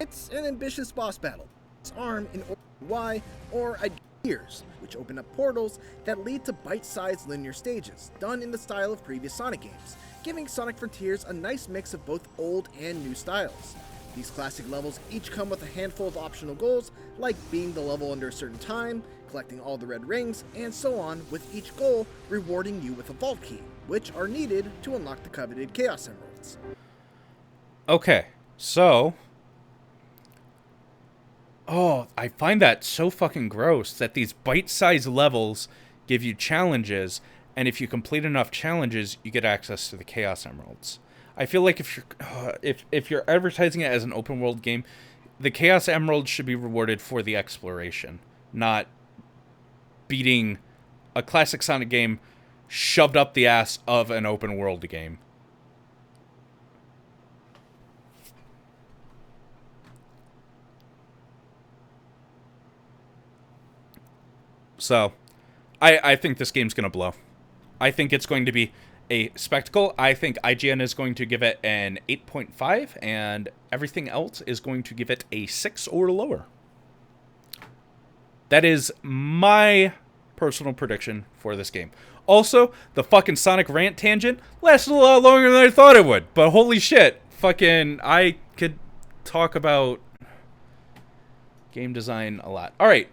It's an ambitious boss battle. It's ARM in Y or Gears, which open up portals that lead to bite-sized linear stages, done in the style of previous Sonic games, giving Sonic Frontiers a nice mix of both old and new styles. These classic levels each come with a handful of optional goals, like beating the level under a certain time, collecting all the red rings, and so on, with each goal rewarding you with a vault key, which are needed to unlock the coveted Chaos Emeralds. Okay, so... Oh, I find that so fucking gross that these bite-sized levels give you challenges, and if you complete enough challenges, you get access to the Chaos Emeralds. I feel like if you're advertising it as an open world game, the Chaos Emeralds should be rewarded for the exploration, not beating a classic Sonic game shoved up the ass of an open world game. So, I think this game's going to blow. I think it's going to be a spectacle. I think IGN is going to give it an 8.5, and everything else is going to give it a 6 or lower. That is my personal prediction for this game. Also, the fucking Sonic rant tangent lasted a lot longer than I thought it would. But holy shit, fucking, I could talk about game design a lot. Alright,